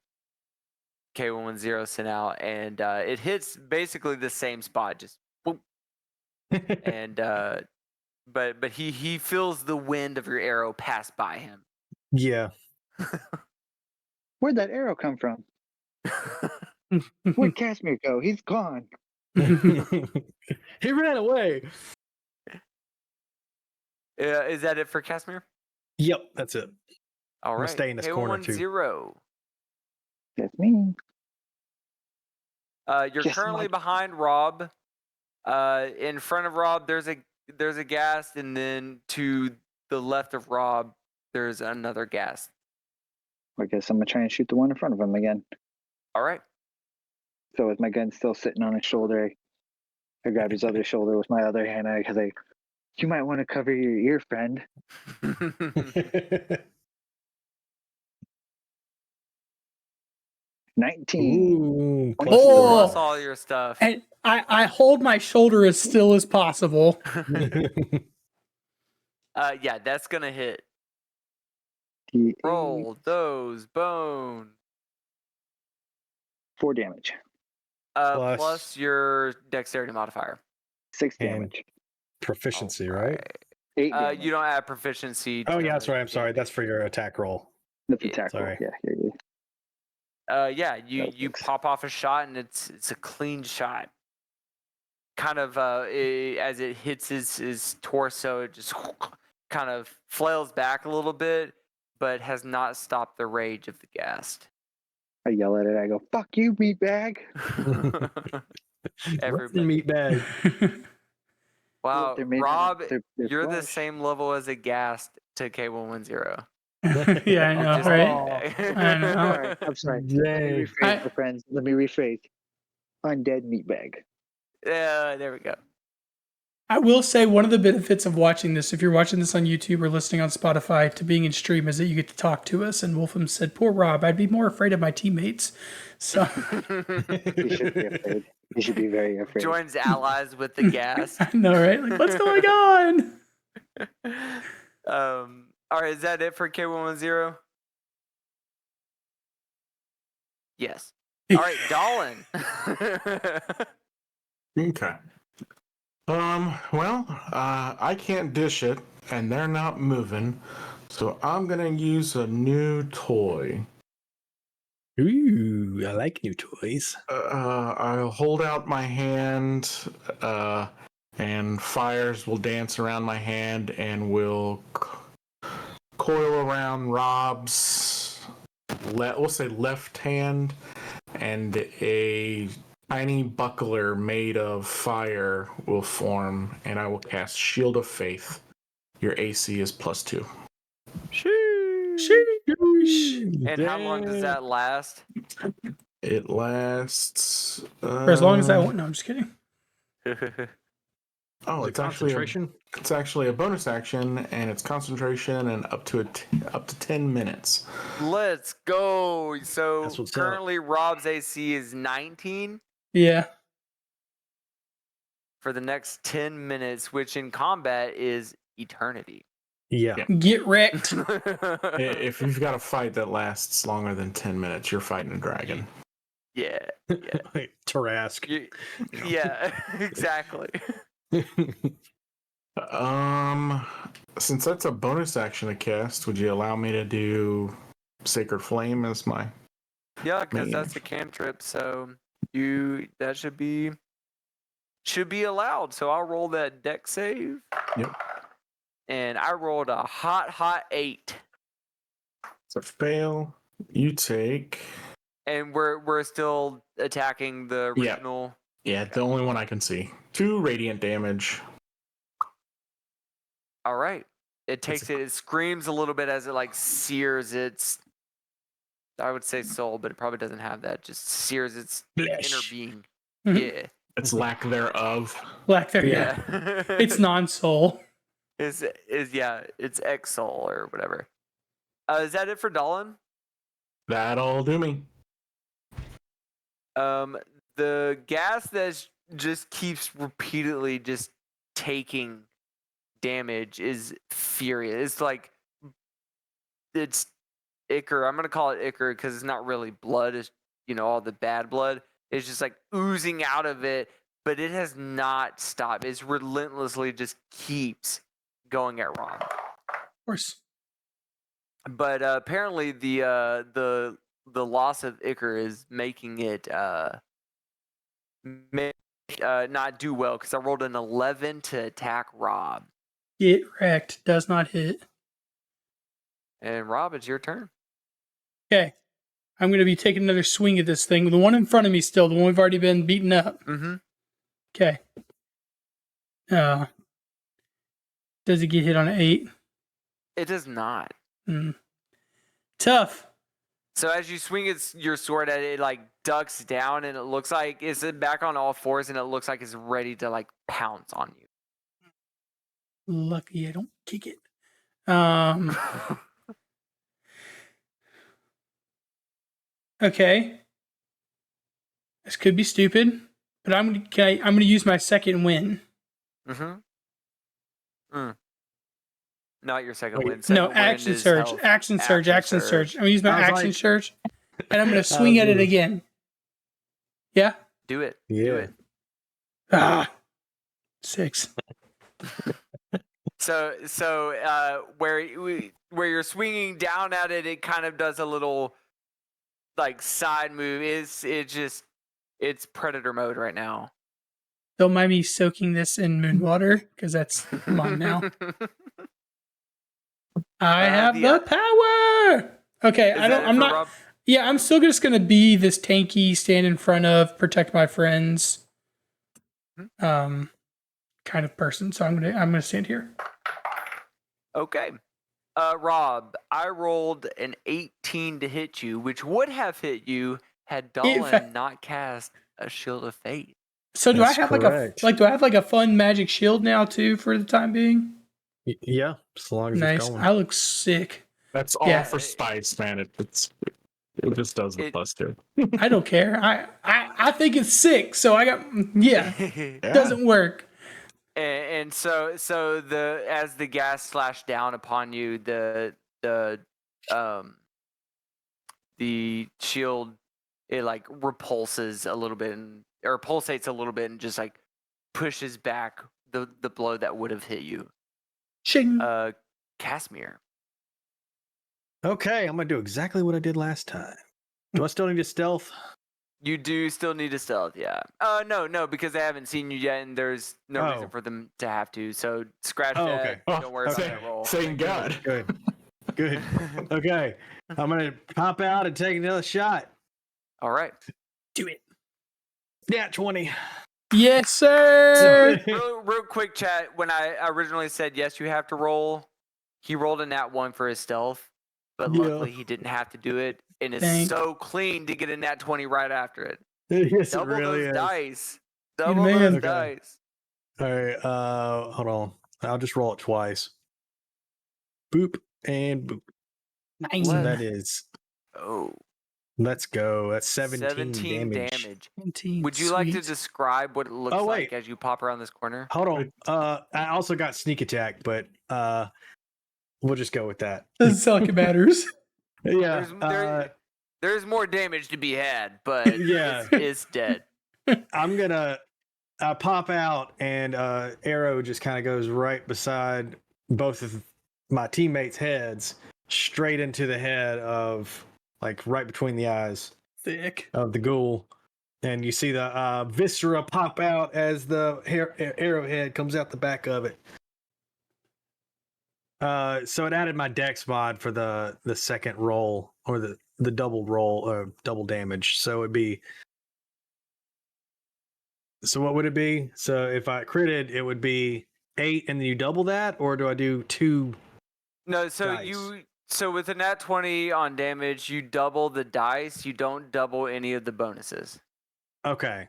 K110 sent out, and it hits basically the same spot, just boop. And but he feels the wind of your arrow pass by him. Yeah. Where'd that arrow come from? Where'd Casimir go? He's gone. He ran away. Is that it for Casimir? Yep, that's it. All gonna right. stay in this corner, too. K110. That's me. You're Yes, currently Mike. behind Rob. In front of Rob, there's a ghast, and then to the left of Rob, there's another ghast. I guess I'm gonna try and shoot the one in front of him again. All right. So with my gun still sitting on his shoulder, I grab his other shoulder with my other hand because you might want to cover your ear, friend. 19. Ooh, plus Oh. Plus all your stuff. And I hold my shoulder as still as possible. Yeah, that's gonna hit. D8, Roll those bones. 4 damage. Plus- Plus your dexterity modifier. 6 And- damage. Proficiency, right? 8 damage. You don't add proficiency. Oh, to yeah, that's right. I'm sorry. damage. That's for your attack roll. That's yeah, attack roll. sorry. Yeah, here you go. Yeah, you Thanks. pop off a shot and it's a clean shot. Kind of as it hits his torso, it just kind of flails back a little bit, but has not stopped the rage of the ghast. I yell at it. I go, "Fuck you, meatbag!" What's the Everybody. meat bag? Wow, they're made Rob, they're you're the flush. same level as a ghast to K110. Yeah, I know, Just- right? I know. Sorry, I'm sorry. Let me Dang. rephrase, my friends. Let me rephrase. Undead meatbag. Yeah, there we go. I will say one of the benefits of watching this, if you're watching this on YouTube or listening on Spotify to being in stream, is that you get to talk to us. And Wolfram said, "Poor Rob, I'd be more afraid of my teammates." So You should be afraid. You should be very afraid. Joins allies with the ghast. I know, right? Like, what's going on? All right, is that it for K110? Yes. All right, Dolan. Okay. Well, I can't dish it, and they're not moving, so I'm gonna use a new toy. Ooh, I like new toys. I'll hold out my hand, and fires will dance around my hand and will coil around Rob's, we'll say left hand, and a tiny buckler made of fire will form, and I will cast Shield of Faith. Your AC is +2. And how long does that last? It lasts. For as long as I want. No, I'm just kidding. Oh, Is it it's actually concentration? it's actually a bonus action, and it's concentration and up to 10 minutes. Let's go. So That's what's up. currently Rob's AC is 19 Yeah. for the next 10 minutes, which in combat is eternity. Yeah. Get wrecked. If you've got a fight that lasts longer than 10 minutes, you're fighting a dragon. Yeah. Tarask. Yeah, exactly. Since that's a bonus action to cast, would you allow me to do Sacred Flame as my? Yeah, because Man. that's a cantrip, so that should be allowed. So I'll roll that deck save. Yep. And I rolled a hot 8. It's a fail. You take. And we're still attacking the Yeah. original. Yeah, the only one I can see. 2 radiant damage. All right. It takes it. It screams a little bit as it like sears its. I would say soul, but it probably doesn't have that. Just sears its inner Flesh. being. Mhm. Yeah. It's lack thereof. Black there. Yeah. It's non-soul. It's X soul or whatever. Is that it for Dolan? That'll do me. The gas that just keeps repeatedly just taking damage is furious. It's like it's ichor. I'm gonna call it ichor because it's not really blood. It's all the bad blood. It's just like oozing out of it, but it has not stopped. It's relentlessly just keeps going at Ron. Of course. But apparently the loss of ichor is making it not do well because I rolled an 11 to attack Rob. Get wrecked. Does not hit. And Rob, it's your turn. Okay. I'm going to be taking another swing at this thing. The one in front of me still, the one we've already been beaten up. Mm-hmm. Okay. Does it get hit on an 8? It does not. Tough. So as you swing your sword at it, like ducks down, and it looks like it's back on all fours, and it looks like it's ready to like pounce on you. Lucky I don't kick it. Okay. This could be stupid, but I'm gonna use my second win. Not your second Wait, win. No, Second win action is surge. health. Action surge. Action Action surge. surge. I'm gonna use my I was action like- surge, and I'm gonna swing at it was- again. Yeah. Do it. Do Yeah. it. 6. So where you're swinging down at it, it kind of does a little like side move. It's predator mode right now. Don't mind me soaking this in moon water because that's mine now. I have the power. Okay, I'm not. Rob? Yeah, I'm still just gonna be this tanky, stand in front of, protect my friends. Kind kind of person. So I'm gonna stand here. Okay. Rob, I rolled an 18 to hit you, which would have hit you had Dolan not cast a Shield of Fate. So do That's I have correct. do I have like a fun magic shield now too for the time being? Yeah, as long as Nice. it's going. I look sick. That's all Yeah. for spice, man. It just does the plus 2. I don't care. I think it's sick. So I got doesn't work. And so as the gas slashed down upon you, the shield, it like repulses a little bit or pulsates a little bit and just like pushes back the blow that would have hit you. Ching. Casimir. Okay, I'm gonna do exactly what I did last time. Do I still need a stealth? You do still need a stealth, yeah. No, because they haven't seen you yet, and there's no reason for them to have to. So scratch that. Okay. Don't worry about Say- that roll. Saying God. Good. Good. Okay. I'm gonna pop out and take another shot. All right. Do it. Yeah, 20. Yes, sir. Real quick, chat. When I originally said yes, you have to roll. He rolled a nat 1 for his stealth, but Yeah. luckily he didn't have to do it, and it's Thank- so clean to get a nat 20 right after it. Yes, Double it really those is. dice. You're Double the man. those Okay. dice. All right. Hold on. I'll just roll it twice. Boop and boop. Nice. So What? that is. Oh, Let's go. That's 17, 17 damage. 17, Would you like to sweet. describe what it looks Oh, like wait. as you pop around this corner? Hold on. I also got sneak attack, but we'll just go with that. Doesn't sound like it matters. Yeah. There's more damage to be had, but Yeah. it's dead. I'm gonna pop out, and arrow just kind of goes right beside both of my teammates' heads, straight into the head of, like, right between the eyes Thick. of the ghoul, and you see the viscera pop out as the arrowhead comes out the back of it. So it added my dex mod for the second roll, or the double roll, or double damage. So it'd be. So what would it be? So if I critted, it would be 8, and then you double that, or do I do 2? No, so Dice. so with a nat 20 on damage, you double the dice. You don't double any of the bonuses. Okay.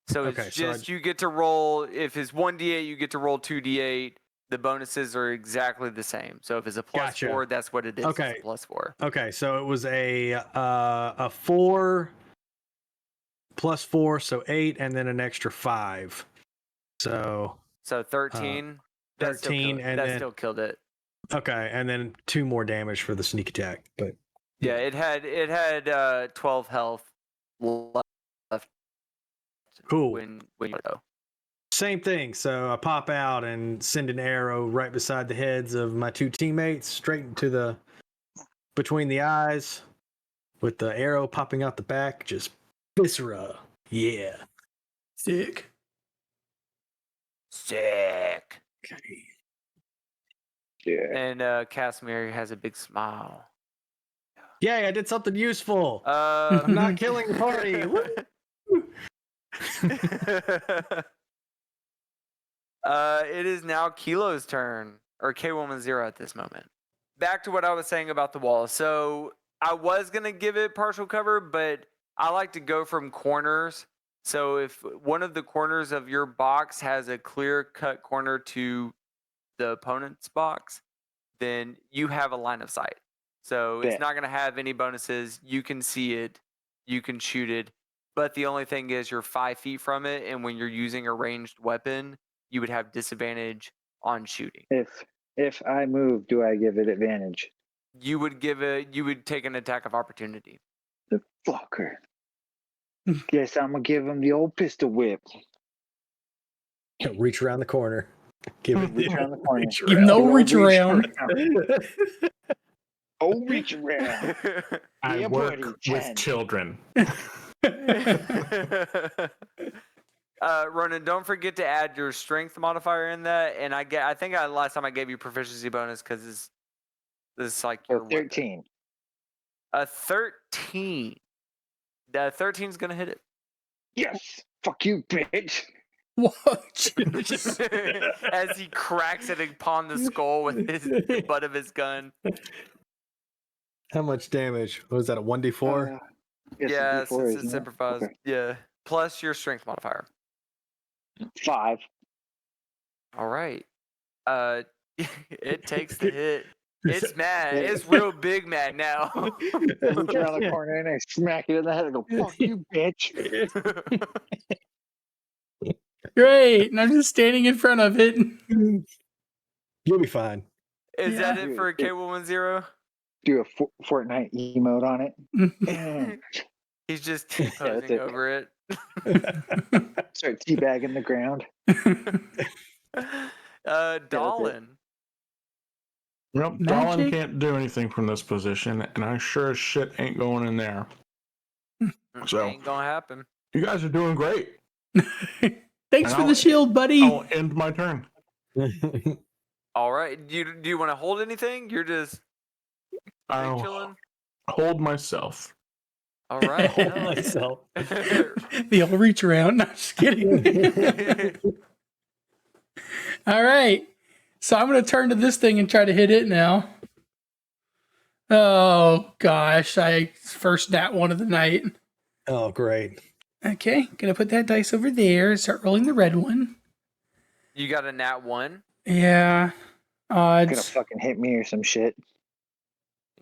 So it's Okay, so just you get to roll. If it's 1d8, you get to roll 2d8. The bonuses are exactly the same. So if it's a plus Gotcha. 4, that's what it is. Okay. It's a plus 4. Okay. So it was a 4 plus 4, so 8, and then an extra 5. So So 13. That still 13, killed- and that then- still killed it. okay, and then 2 more damage for the sneak attack. But Yeah, it had 12 health left cool. when you go. Same thing. So I pop out and send an arrow right beside the heads of my 2 teammates, straight into between the eyes, with the arrow popping out the back. Just viscera. Yeah. Sick. Sick. Okay. Yeah. And Casimir has a big smile. Yay! I did something useful. I'm I'm not killing the party. Woo! It is now Kilo's turn, or K-Woman0 at this moment. Back to what I was saying about the wall. So I was going to give it partial cover, but I like to go from corners. So if one of the corners of your box has a clear-cut corner to the opponent's box, then you have a line of sight. So it's Bet. not going to have any bonuses. You can see it. You can shoot it. But the only thing is you're 5 feet from it, and when you're using a ranged weapon, you would have disadvantage on shooting. If I move, do I give it advantage? You would take an attack of opportunity. The fucker. Guess I'm gonna give him the old pistol whip. Reach around the corner. Give it Reach around the corner. Give him no The old reach around. Oh, reach around. I Yeah, work buddy, with 10. children. Ronan, don't forget to add your strength modifier in that. And I think last time I gave you proficiency bonus because this is like your Oh, 13. weapon. 13. The 13's gonna hit it. Yes. Fuck you, bitch. Whoa, as he cracks it upon the skull with the butt of his gun. How much damage? Was that a 1d4? Yes, Yeah, it's D4, since it's isn't it? improvised. Okay. Yeah, plus your strength modifier. 5. All right. It takes the hit. It's mad. Yeah. It's real big mad now. I reach around the corner and I smack it in the head and go, fuck you, bitch. Great. And I'm just standing in front of it. You'll be fine. Is that it Dude, for it- K110? Do a Fortnite emote on it. Mm. He's just that's posing it. over it. Start teabagging the ground. Dolan. Nope, Magic? Dolan can't do anything from this position, and I sure as shit ain't going in there. So- Ain't gonna happen. You guys are doing great. Thanks for I'll- the shield, buddy. I'll end my turn. All right. Do you want to hold anything? You're just I'll chilling. hold myself. All right. Hold no. myself. The old reach around. No, just kidding. All right. So I'm going to turn to this thing and try to hit it now. Oh, gosh. I first nat one of the night. Oh, great. Okay. Going to put that dice over there and start rolling the red one. You got a nat 1. Yeah. Gonna Odds. fucking hit me or some shit.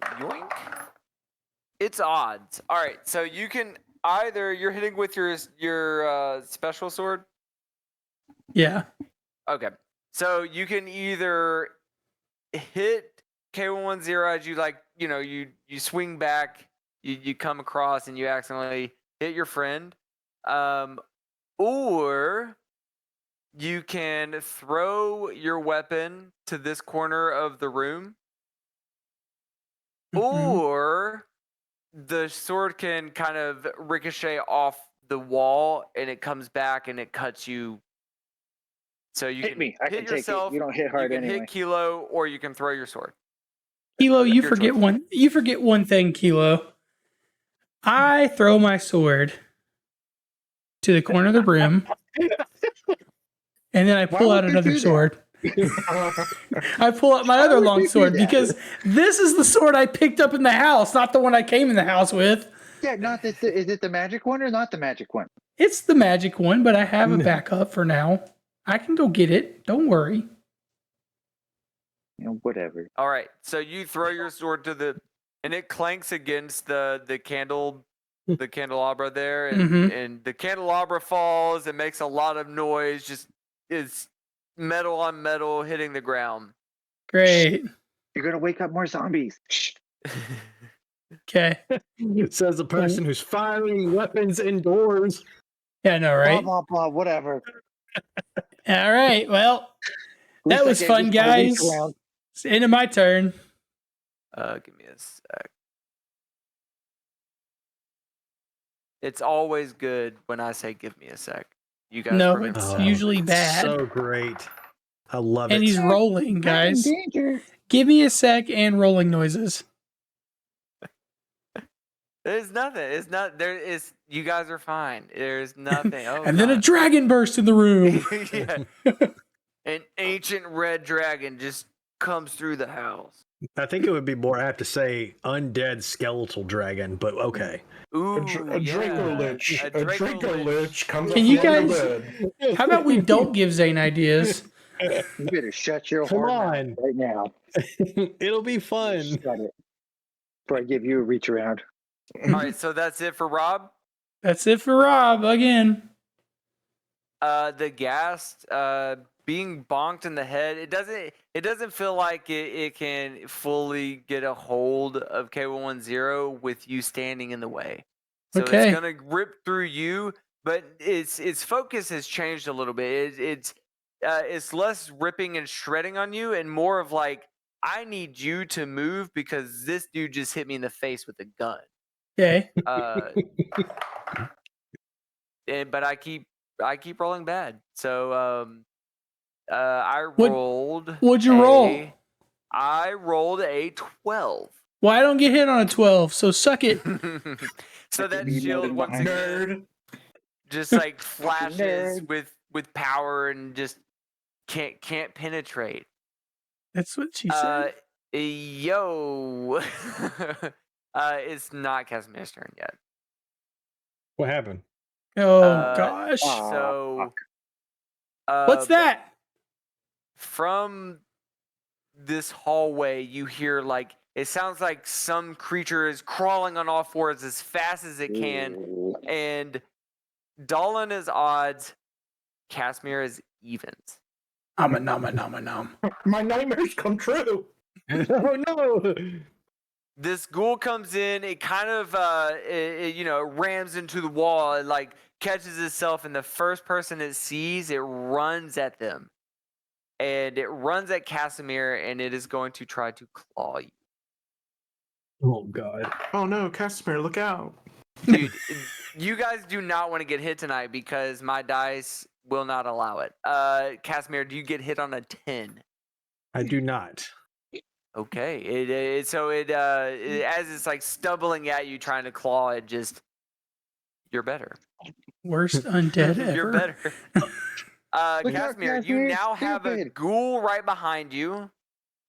Yoink. It's odds. All right. So you can either you're hitting with your special sword. Yeah. Okay. So you can either hit K110 as you swing back, you come across and you accidentally hit your friend, or you can throw your weapon to this corner of the room, Mhm. or the sword can kind of ricochet off the wall and it comes back and it cuts you. So you Hit can me. I hit can take yourself. it. You don't hit hard you can anyway. hit Kilo, or you can throw your sword. Kilo, you Your forget choice. one. You forget one thing, Kilo. I throw my sword to the corner of the room, and then I Why pull would out you another do that? sword. I pull out my Why other would long you do sword that? because this is the sword I picked up in the house, not the one I came in the house with. Yeah, not this. Is it the magic one or not the magic one? It's the magic one, but I have a backup for now. I can go get it. Don't worry. You know, whatever. All right. So you throw your sword and it clanks against the candelabra there, and Mhm. and the candelabra falls. It makes a lot of noise. Just it's metal on metal hitting the ground. Great. You're gonna wake up more zombies. Shh. Okay. Says the person who's firing weapons indoors. Yeah, I know, Blah right? blah blah. Whatever. All right. Well, At that least I was gave fun, this my reach guys. around. It's the end of my turn. Give me a sec. It's always good when I say "give me a sec." You guys No, remember it's that? usually bad. So great. I love And it. he's rolling, guys. I'm in danger. Give me a sec and rolling noises. There's nothing. It's not there. Is you guys are fine. There's nothing. Oh, And then a God. dragon burst in the room. Yeah. An ancient red dragon just comes through the house. I think it would be more apt to say undead skeletal dragon, but okay. Ooh, A Draco Lich. A A Draco Draco Lich. Lich comes Can up you from under guys- bed. How about we don't give Zane ideas? You better shut your Come whore mouth on. right now. It'll be fun. Shut it. Before I give you a reach around. All right, so that's it for Rob. That's it for Rob again. The ghast being bonked in the head. It doesn't feel like it can fully get a hold of K110 with you standing in the way. So Okay. it's gonna rip through you, but its focus has changed a little bit. It's less ripping and shredding on you, and more of like, I need you to move because this dude just hit me in the face with a gun. Okay. But I keep rolling bad. So I What- rolled. What'd you roll? I rolled a 12. Well, I don't get hit on a 12, so suck it. So that You shield noted once behind again Nerd. just like Fucking flashes nerd. with with power and just can't penetrate. That's what she said. Yo, it's not Casimir's turn yet. What happened? Oh gosh. So, What's that? From this hallway, you hear like it sounds like some creature is crawling on all fours as fast as it can, and Dolan is odds, Casimir is evens. Nom. My nightmares come true. Oh no! This ghoul comes in. It kind of, rams into the wall. It like catches itself, and the first person it sees, it runs at them, and it runs at Casimir, and it is going to try to claw you, Oh god! Oh no, Casimir, look out. dude. You guys do not want to get hit tonight because my dice will not allow it. Casimir, do you get hit on a 10? I do not. Okay. It as it's like stumbling at you, trying to claw, it just you're better. Worst undead ever. You're better. Look out, Casimir, you Casimir, now have a stupid. ghoul right behind you,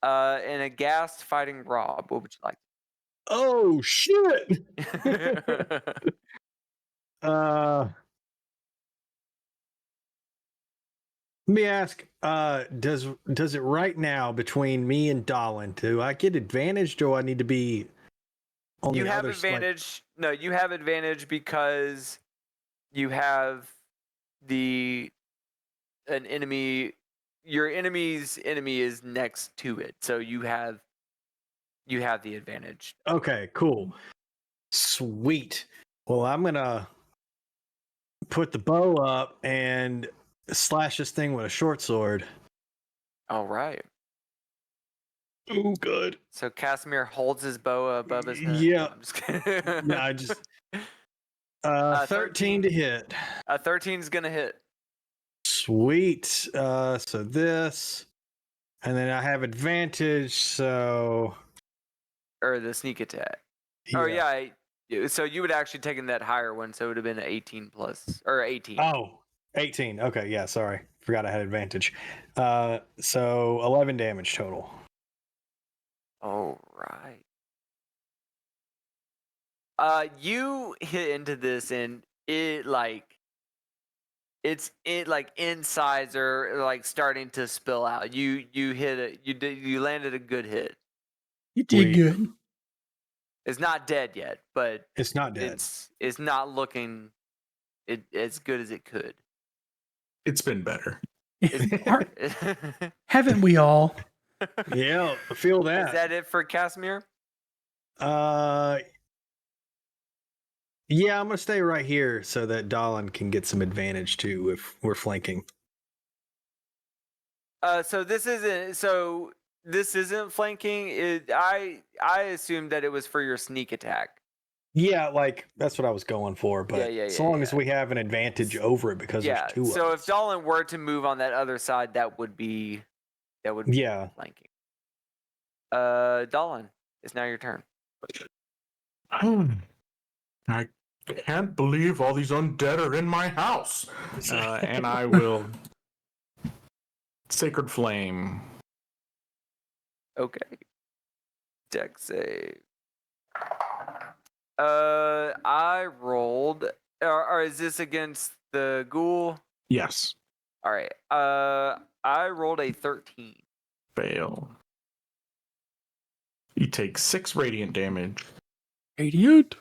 and a ghast fighting Rob. What would you like? Oh shit! Let me ask. Does it right now between me and Dolan? Do I get advantage? Do I need to be on You the have other side? advantage. No, you have advantage because you have an enemy. Your enemy's enemy is next to it, so you have the advantage. Okay, cool, sweet. Well, I'm gonna put the bow up and slash this thing with a short sword. All right. Oh, good. So Casimir holds his bow above his head. Yeah. No, I'm just kidding. Yeah, I just 13 to hit. A 13 is gonna hit. Sweet. So this, and then I have advantage. So Or the sneak attack. Oh yeah. So you would actually taken that higher one, so it would have been an 18 plus or 18. Oh, 18. Okay, yeah, sorry. Forgot I had advantage. So 11 damage total. All right. You hit into this and it insides are like starting to spill out. You hit it. You landed a good hit. You did Sweet. good. It's not dead yet, but It's not dead. it's not looking as good as it could. It's been better. Haven't we all? Yeah, I feel Is that. that it for Casimir? Yeah, I'm gonna stay right here so that Dolan can get some advantage too if we're flanking. So this isn't flanking. I assumed that it was for your sneak attack. Yeah, like that's what I was going for. But as long as we have an advantage over it because Yeah. there's two So of if us. Dolan were to move on that other side, that would be Yeah. flanking. Dolan, it's now your turn. I can't believe all these undead are in my house. And I will Sacred Flame. Okay. Dex save. I rolled. Or is this against the ghoul? Yes. All right. I rolled a 13. Fail. You take 6 radiant damage. 88.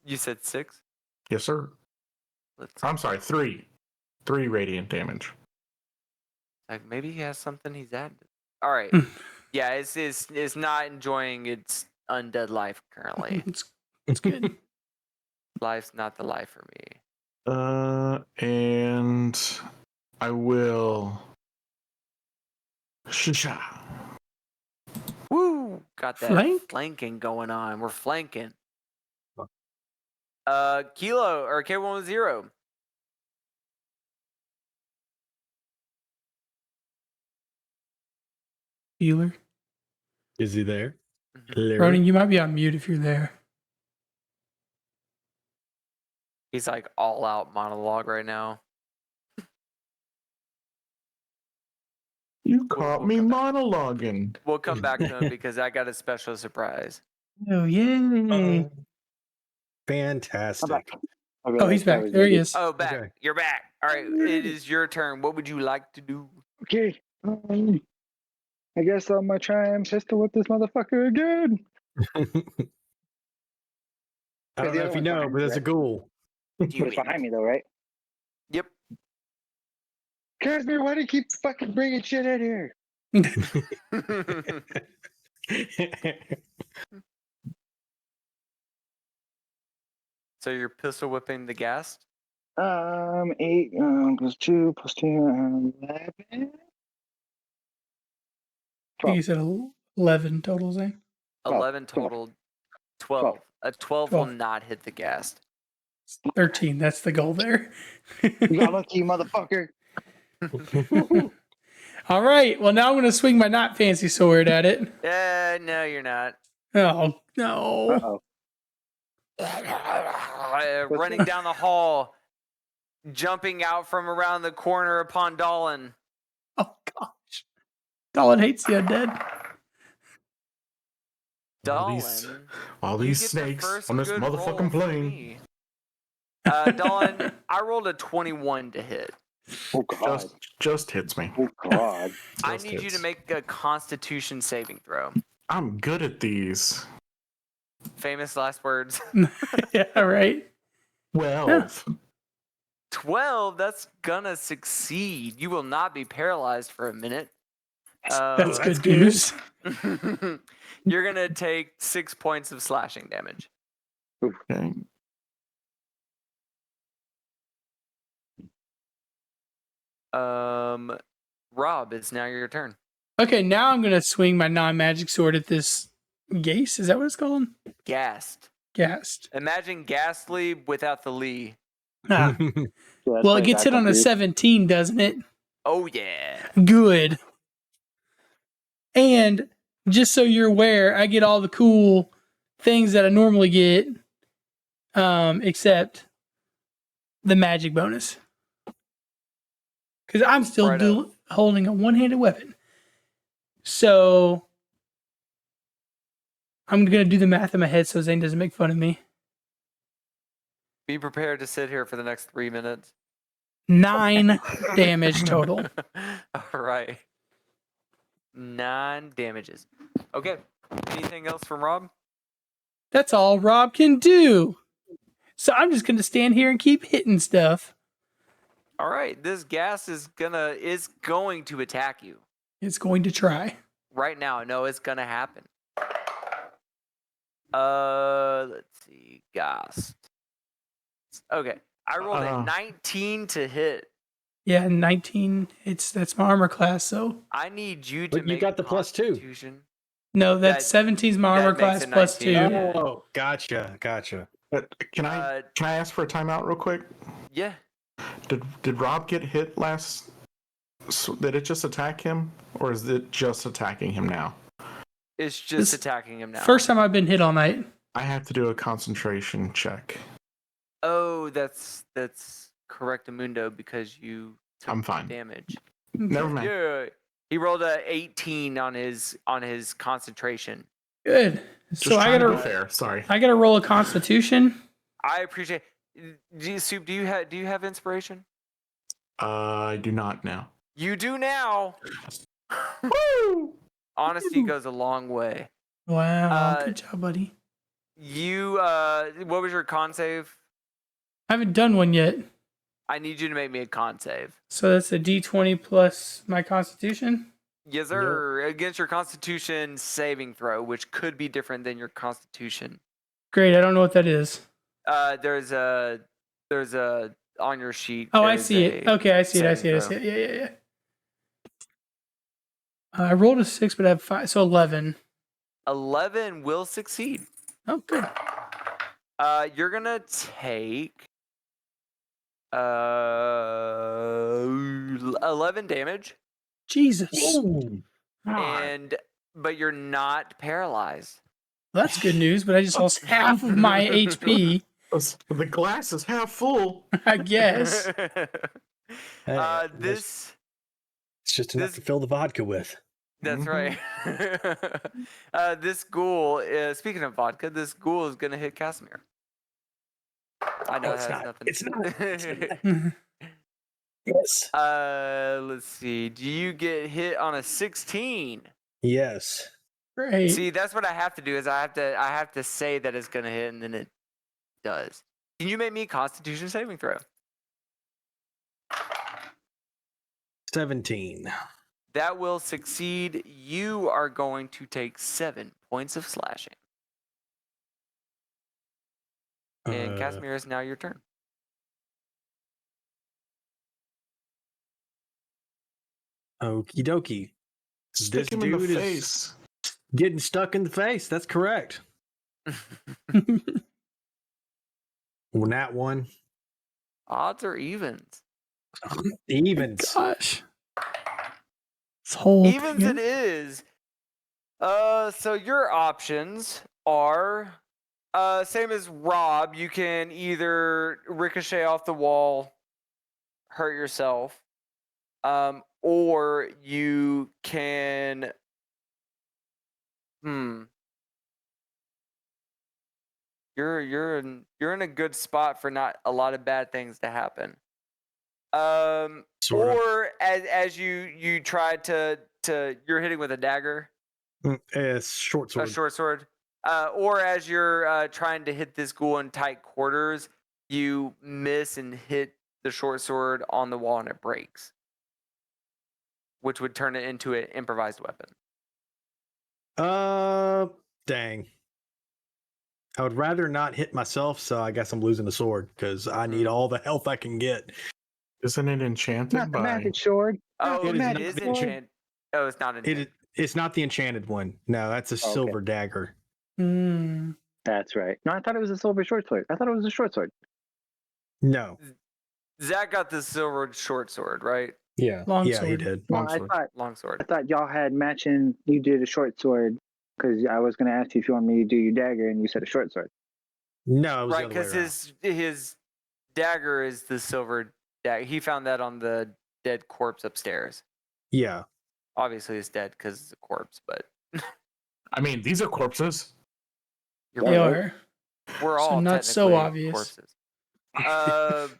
You said 6? Yes, sir. Let's. I'm sorry, 3. 3 radiant damage. Like maybe he has something he's added. All right. Yeah, it's not enjoying its undead life currently. It's good. Life's not the life for me. And I will. Shisha. Woo! Got that Flank? flanking going on. We're flanking. Kilo or K10. Healer. Is he there? Mhm. Larry? Ronan, you might be on mute if you're there. He's like all out monologue right now. You caught we'll me come back. monologuing. We'll come back to him because I got a special surprise. Oh, yay. Fantastic. I Oh, realized he's I back. was There he muted. is. Oh, back. Okay. You're back. All right. It is your turn. What would you like to do? Okay. I guess I'm gonna try and pistol whip this motherfucker again. I don't the know other if you one's know, behind but me, there's a right? ghoul. But it's behind me though, right? Yep. Casimir, why do you keep fucking bringing shit in here? So you're pistol whipping the gas? 8 plus 2 plus 2, 11. I think you said 11 total, Zane. 11 12. total. 12. A 12 will 12. not hit the gas. 13. That's the goal there. You got lucky, motherfucker. All right. Well, now I'm going to swing my not fancy sword at it. No, you're not. Oh, no. Uh-oh. Running down the hall, jumping out from around the corner upon Dolan. Oh, gosh. Dolan hates the undead. Dolan, All you these get the snakes first on this good roll motherfucking for plane. me. Dolan, I rolled a 21 to hit. Oh, God. Just hits me. Oh, God. I Just need you hits. to make a Constitution saving throw. I'm good at these. Famous last words. Yeah, right. 12. 12. That's gonna succeed. You will not be paralyzed for a minute. That's that's good good. news. You're gonna take 6 points of slashing damage. Okay. Rob, it's now your turn. Okay, now I'm going to swing my non magic sword at this Gaze. Is that what it's called? Gassed. Gast. Imagine Ghastly without the Lee. Ah. So that's Well, my it gets hit on backup a dude. 17, doesn't it? Oh yeah. Good. And just so you're aware, I get all the cool things that I normally get, except the magic bonus. Because I'm still Righto. holding a one-handed weapon. So I'm going to do the math in my head so Zane doesn't make fun of me. Be prepared to sit here for the next 3 minutes. 9 damage total. All right. 9 damages. Okay. Anything else from Rob? That's all Rob can do. So I'm just going to stand here and keep hitting stuff. All right. This gas is going to attack you. It's going to try. Right now. No, it's gonna happen. Let's see. Gas. Okay. I rolled a 19 to hit. Yeah, 19. That's my armor class. So I need you to But you make got a the plus 2. Constitution. no, that's 17's my that armor makes class it plus 2. 19. Yeah. Oh, gotcha. But can I ask for a timeout real quick? Yeah. Did Rob get hit last? So did it just attack him, or is it just attacking him now? It's just This- attacking him now. First time I've been hit all night. I have to do a concentration check. Oh, that's correctamundo because you took I'm fine. damage. Never mind. Yeah. He rolled a 18 on his concentration. Good. Just So I trying to be gotta fair. Sorry. roll a Constitution. I appreciate. Soup, do you have inspiration? I do not now. You do now. Woo! Honesty goes a long way. Wow, good job, buddy. You what was your con save? I haven't done one yet. I need you to make me a con save. So that's a D20 plus my Constitution. Yes, sir. Against your Constitution saving throw, which could be different than your Constitution. Great. I don't know what that is. There's a on your sheet. Oh, I there's see it. a Okay, I see it. saving I see it. Yeah. I rolled a 6, but I have 5, so 11. 11 will succeed. Oh, good. You're gonna take 11 damage, Jesus. but you're not paralyzed. Well, that's good news, but I just lost half of my HP. The glass is half full. I guess. Hey, This it's just enough this- to fill the vodka with. That's Mhm. right. This ghoul, speaking of vodka, this ghoul is going to hit Casimir. I know Oh, it it's has not. nothing. It's not. It's not. Yes. Let's see. Do you get hit on a 16? Yes. Great. See, that's what I have to do is I have to say that it's going to hit and then it does. Can you make me a Constitution saving throw? 17. That will succeed. You are going to take 7 points of slashing. And Casimir, is now your turn. Okie dokie. Stick This him in the dude is- face. Getting stuck in the face. That's correct. Well, that one. Odds or evens? Evens. Gosh. This whole Evens thing it is. So your options are same as Rob. You can either ricochet off the wall, hurt yourself, or you can. You're in a good spot for not a lot of bad things to happen. Sort of. Or as you try to you're hitting with a dagger, It's short sword. a short sword, or as you're trying to hit this ghoul in tight quarters, you miss and hit the short sword on the wall and it breaks, which would turn it into an improvised weapon. Dang. I would rather not hit myself, so I guess I'm losing the sword because I need all the health I can get. Isn't it enchanted Not the by? magic sword. Oh, It is it not is the enchanted. Oh, it's not enchanted. It's not the enchanted one. No, that's a Okay. silver dagger. Mm. That's right. No, I thought it was a silver short sword. I thought it was a short sword. No. Zach got the silver short sword, right? Yeah. Long yeah, he sword. did. No, Longsword. Long sword. I thought y'all had matching. You did a short sword because I was going to ask you if you want me to do your dagger, and you said a short sword. No, it was Right, the other way because around. his dagger is the silver dagger. He found that on the dead corpse upstairs. Yeah. Obviously, it's dead because it's a corpse, but I mean, these are corpses. you're They right. are. We're So all not so technically obvious. corpses.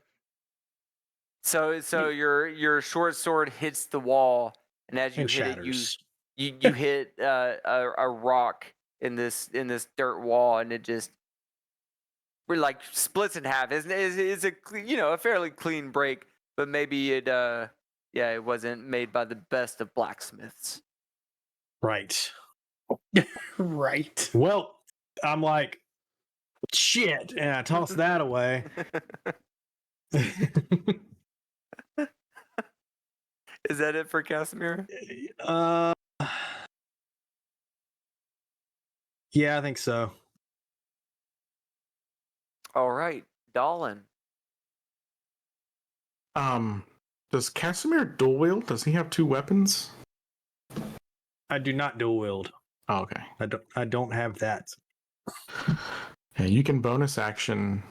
So your short sword hits the wall, and as you And hit shatters. it, you hit a rock in this dirt wall, and it just like splits in half. It's a a fairly clean break, but maybe it it wasn't made by the best of blacksmiths. Right. Right. Well, I'm like, shit. And I toss that away. Is that it for Casimir? Yeah, I think so. All right, Dolan. Does Casimir dual wield? Does he have two weapons? I do not dual wield. Oh, okay. I don't have that. Yeah, you can bonus action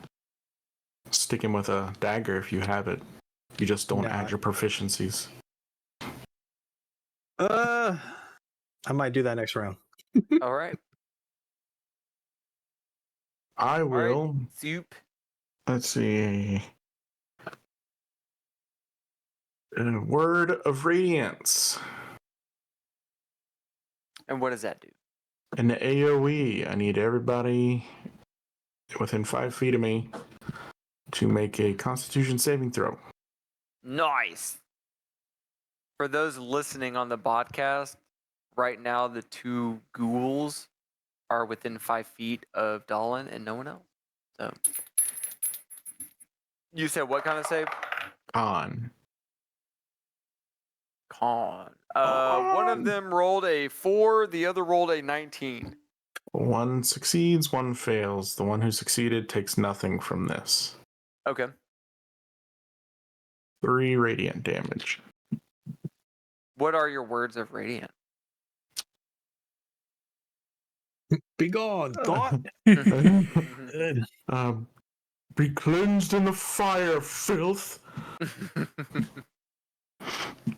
stick him with a dagger if you have it. You just don't No, add your proficiencies. I might do that next round. All right, I all right, will. Soup. Let's see. A word of radiance. And what does that do? In the AoE, I need everybody within 5 feet of me to make a Constitution saving throw. Nice. For those listening on the podcast, right now the two ghouls are within 5 feet of Dolan and no one else. So you said what kind of save? On. Con. One of them rolled a 4, the other rolled a 19. One succeeds, one fails. The one who succeeded takes nothing from this. Okay. 3 radiant damage. What are your words of radiant? Be gone, thought. Um, Be cleansed in the fire, filth.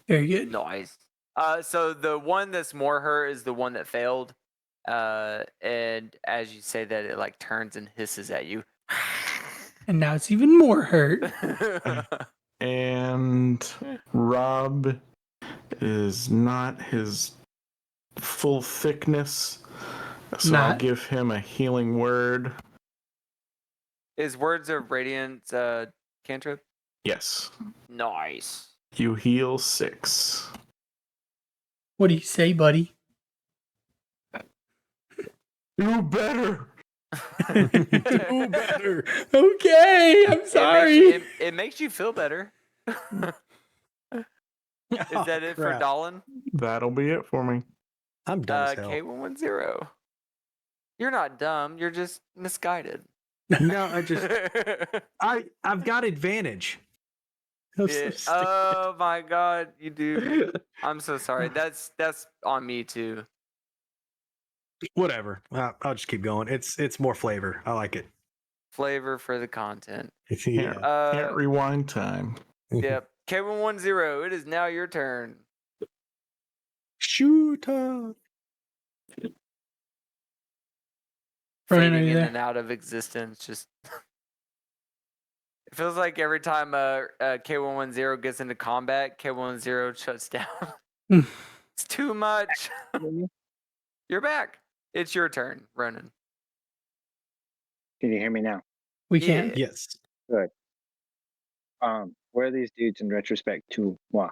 Very good. Nice. So the one that's more hurt is the one that failed. And as you say that, it like turns and hisses at you. And now it's even more hurt. And Rob is not his full thickness, so I'll Not. give him a healing word. Is Words of Radiance cantrip? Yes. Nice. You heal 6. What do you say, buddy? Do better. Do better. Okay, I'm sorry. It makes you feel better. Is Oh, that it crap. for Dolan? That'll be it for me. I'm dumb as hell. K110. You're not dumb. You're just misguided. No, I've got advantage. I'm so Yeah. stupid. Oh my god, you do. I'm so sorry. That's on me too. Whatever. I'll just keep going. It's more flavor. I like it. Flavor for the content. Yeah. Can't rewind time. Yep. K110. It is now your turn. Shoot up. Ronan, are Fading you in there? and out of existence. Just it feels like every time K110 gets into combat, K110 shuts down. Mm. It's too much. You're back. It's your turn, Ronan. Can you hear me now? We can. Yes. Where are these dudes in retrospect to moi?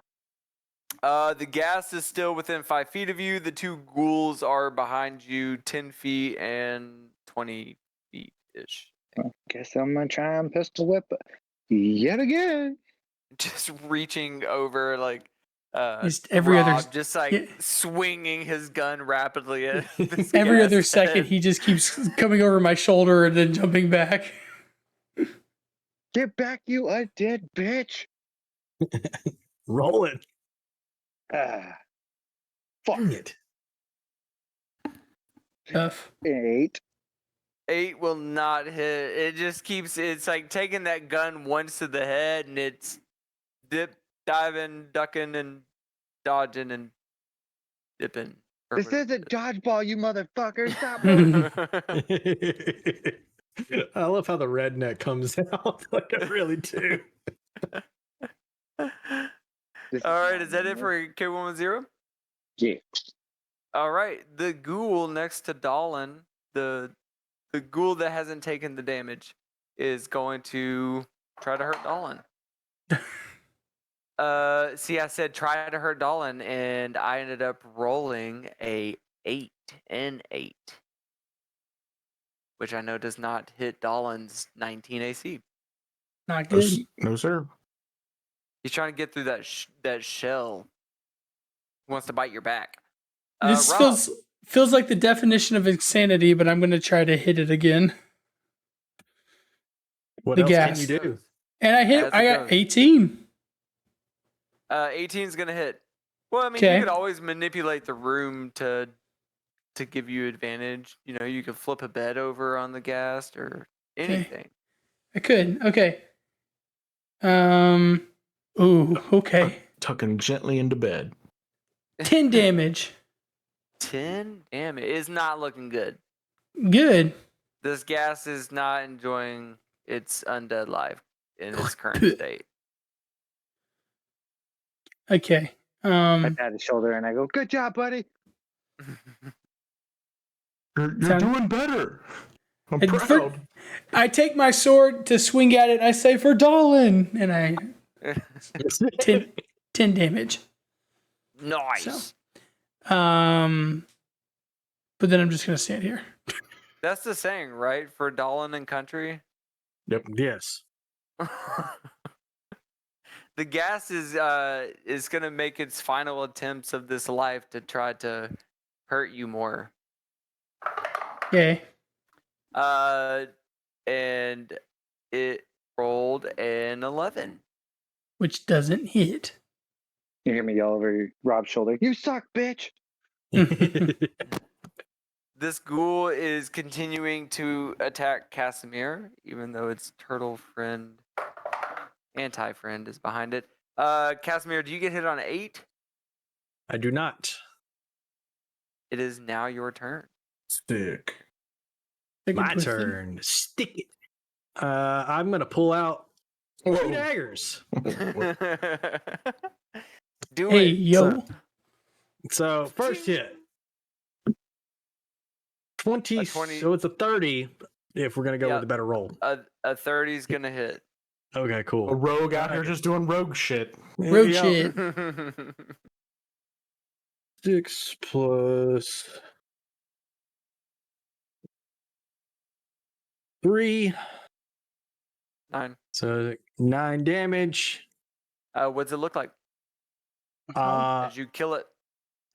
The gas is still within 5 feet of you. The two ghouls are behind you 10 feet and 20 feet ish. Well, guess I'm gonna try and pistol whip yet again. Just reaching over like Just every other- Rob, just like yeah. swinging his gun rapidly at this Every guy's other second, head. he just keeps coming over my shoulder and then jumping back. Get back, you undead bitch! Roll it. Ah, fuck Dang it. Tough. 8. 8 will not hit. It just keeps. It's like taking that gun once to the head, and it's diving, ducking, and dodging and dipping. This isn't dodgeball, you motherfucker! Stop moving! I love how the redneck comes out. Like I really do. This All right, not is that it normal. for K110? Yeah. All right, the ghoul next to Dolan, the ghoul that hasn't taken the damage, is going to try to hurt Dolan. See, I said try to hurt Dolan, and I ended up rolling a 8 and 8, which I know does not hit Dolan's 19 AC. Not good. No, sir. He's trying to get through that shell. He wants to bite your back. This Rob, feels like the definition of insanity, but I'm going to try to hit it again. What The else gas. can you do? And I hit. As it I got goes. 18. 18 is gonna hit. Well, I mean, Okay. you could always manipulate the room to give you advantage. You know, you could flip a bed over on the gas or anything. I could. Okay. Ooh. Okay. Tucking gently into bed. 10 damage. 10 damage is not looking good. Good. This gas is not enjoying its undead life in its current state. Okay. I pat his shoulder and I go, "Good job, buddy." You're Sound- doing better. I'm And proud. I take my sword to swing at it. I say for Dolan, and I 10 damage. Nice. But then I'm just gonna stand here. That's the saying, right? For Dolan and country. Yes. The gas is gonna make its final attempts of this life to try to hurt you more. Okay. And it rolled an 11. Which doesn't hit. You hear me yell over Rob's shoulder, "You suck, bitch!" This ghoul is continuing to attack Casimir, even though its turtle friend, anti-friend, is behind it. Casimir, do you get hit on 8? I do not. It is now your turn. Stick. Stick and My twisted. turn. Stick it. I'm gonna pull out 2 Whoa. daggers. Do Hey, it. yo. So first hit. 20, A 20. so it's a 30 if we're gonna go Yep. with a better roll. A 30 is gonna hit. Okay, A cool. rogue out here just doing rogue shit. Road Yeah, shit. 6 plus 3, 9. so 9 damage. What's it look like as you kill it?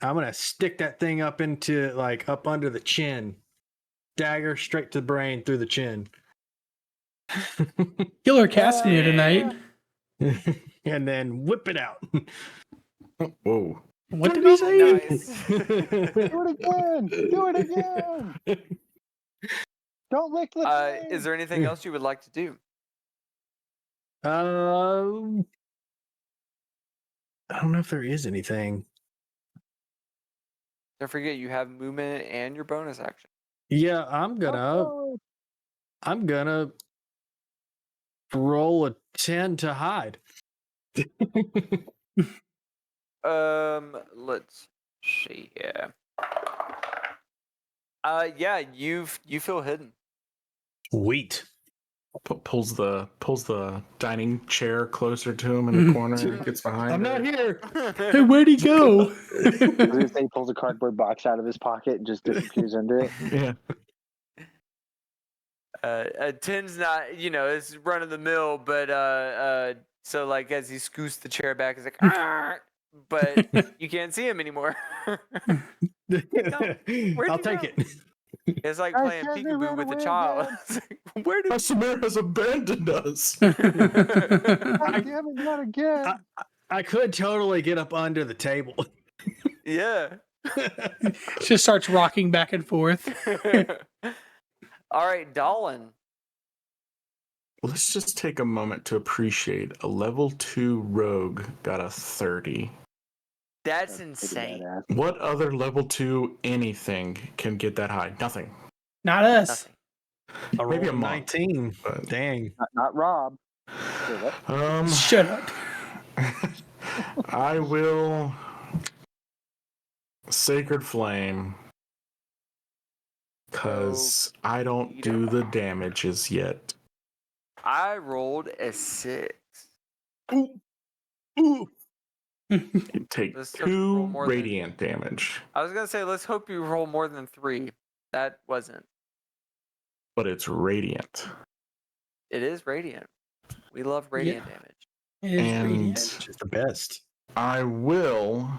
I'm gonna stick that thing up into up under the chin. Dagger straight to the brain through the chin. Killer Casimir tonight. And then whip it out. Whoa. What did he say? Nice. Do it again. Do it again. Don't lick the thing. Is there anything else you would like to do? I don't know if there is anything. Don't forget you have movement and your bonus action. Yeah, I'm gonna roll a 10 to hide. Let's see here. Yeah, you feel hidden. Sweet. Pulls the dining chair closer to him in the corner and gets behind I'm it. not here. Hey, where'd he go? I was gonna say he pulls a cardboard box out of his pocket and just disappears under it. Yeah. Tim's not, it's run of the mill, but so like as he scoots the chair back, he's like, "Arr!" But you can't see him anymore. I'll take go? it. It's like Guys, playing Casimir peekaboo ran with a away child. again. It's like, where did Casimir has abandoned us. God damn it, not again. I could totally get up under the table. Yeah. Just starts rocking back and forth. All right, Dolan. Let's just take a moment to appreciate a level 2 rogue got a 30. That's Pretty insane. badass. What other level 2 anything can get that high? Nothing. Not us. Nothing. I Maybe a rolled monk, 19. but- Dang. Not Rob. Wait, what? Shut up. I will Sacred Flame because I don't do the damages yet. I rolled a 6. Ooh. You take Let's hope you roll 2 more than- radiant damage, I was gonna say, let's hope you roll more than 3. That wasn't. but it's radiant. It is radiant. We love radiant damage. It is And radiant. It's the best. I will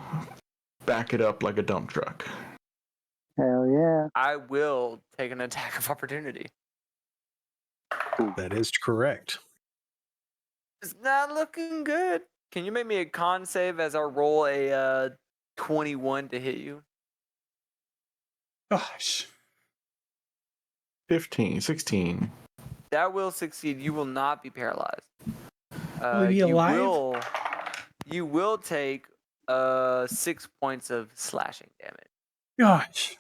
back it up like a dump truck. Hell yeah. I will take an attack of opportunity. That is correct. It's not looking good. Can you make me a con save as I roll a 21 to hit you? Gosh. 15, 16. That will succeed. You will not be paralyzed. Will he be alive? You will take 6 points of slashing damage. Gosh.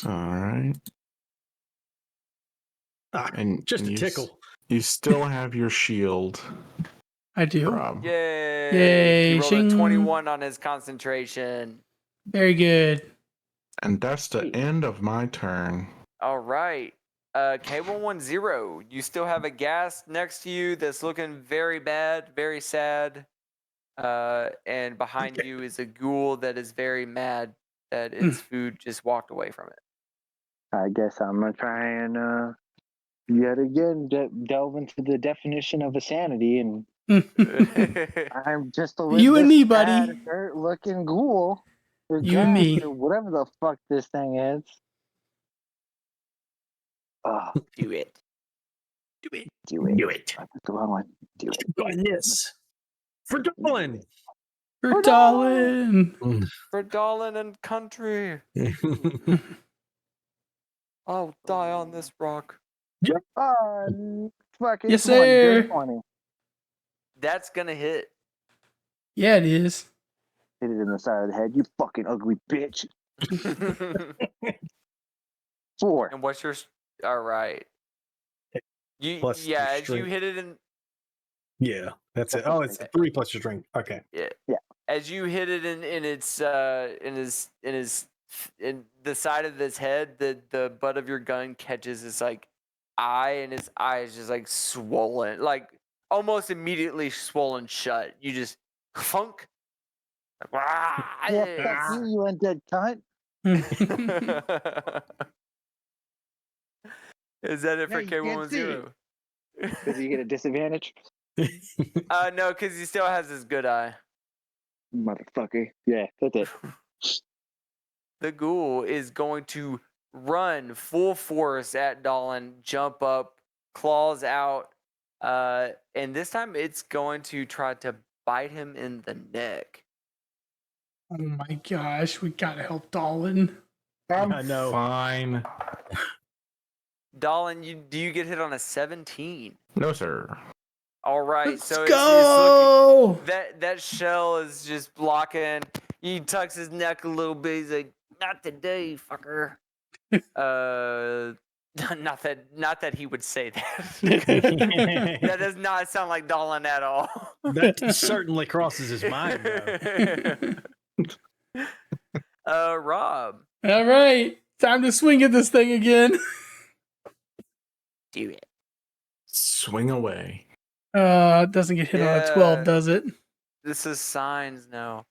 All right. And Just and a you tickle. You still have your shield, I do. Rob. Yay! Yay, He rolled shing. a 21 on his concentration. Very good. And that's the end of my turn. All right. K110, you still have a ghast next to you that's looking very bad, very sad. And behind you is a ghoul that is very mad that its food just walked away from I guess I'm gonna try and yet again delve into the definition of insanity, and it. I'm just a You and me, buddy. dirt looking ghoul. Or You and me. ghast or whatever the fuck this thing is. Do it. Do it. Do it. Do it. That's the wrong one. Do it. Doing this. For Dolan. For Dolan. For Dolan and country. I'll die on this rock. Fucking Yes, 20, sir. good 20. That's gonna hit. Yeah, it is. Hit it in the side of the head. You fucking ugly bitch. 4. And what's your? All right. You Plus yeah. your As you strength. hit it in Yeah, that's it. Oh, it's 3 plus your strength. Okay. as you hit it in its in the side of his head, the butt of your gun catches his like eye, and his eye is just like swollen, like almost immediately swollen shut. You just funk. Yeah, fuck you, you undead cunt. Is that it Now for you can't K110? Does he get a disadvantage? No, because he still has his good eye. Motherfucker. Yeah, that's it. The ghoul is going to run full force at Dolan, jump up, claws out, and this time it's going to try to bite him in the neck. Oh my gosh, we gotta help Dolan. I know. Fine. Dolan, do you get hit on a 17? No, sir. All right, Let's so go. it's looking, that shell is just blocking. He tucks his neck a little bit. He's like, "Not today, fucker." Not that he would say that. That does not sound like Dolan at all. That certainly crosses his mind, though. Rob, All right, time to swing at this thing again. do it. Swing away. It doesn't get hit on a 12, Yeah. does it? This is signs now.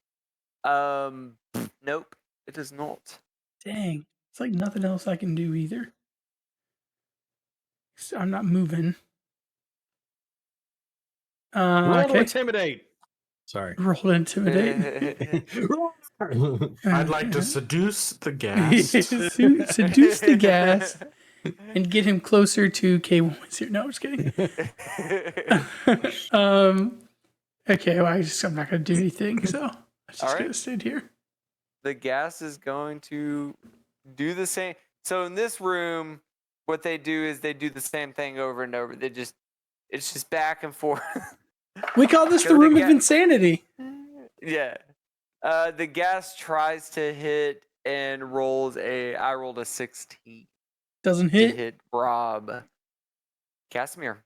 Nope, it does not. Dang, it's like nothing else I can do either. So I'm not moving. Roll to Okay. intimidate. Sorry. Roll to intimidate. I'd like to seduce the ghast. Seduce the gas and get him closer to K110. No, I'm just kidding. Okay, well, I'm not going to do anything, so I'm just All going right. to stand here. The gas is going to do the same. So in this room, what they do is they do the same thing over and over. It's just back and forth. We call this the Go to room of ga- insanity. Yeah. The gas tries to hit and I rolled a 16 Doesn't to hit. hit Rob. Casimir.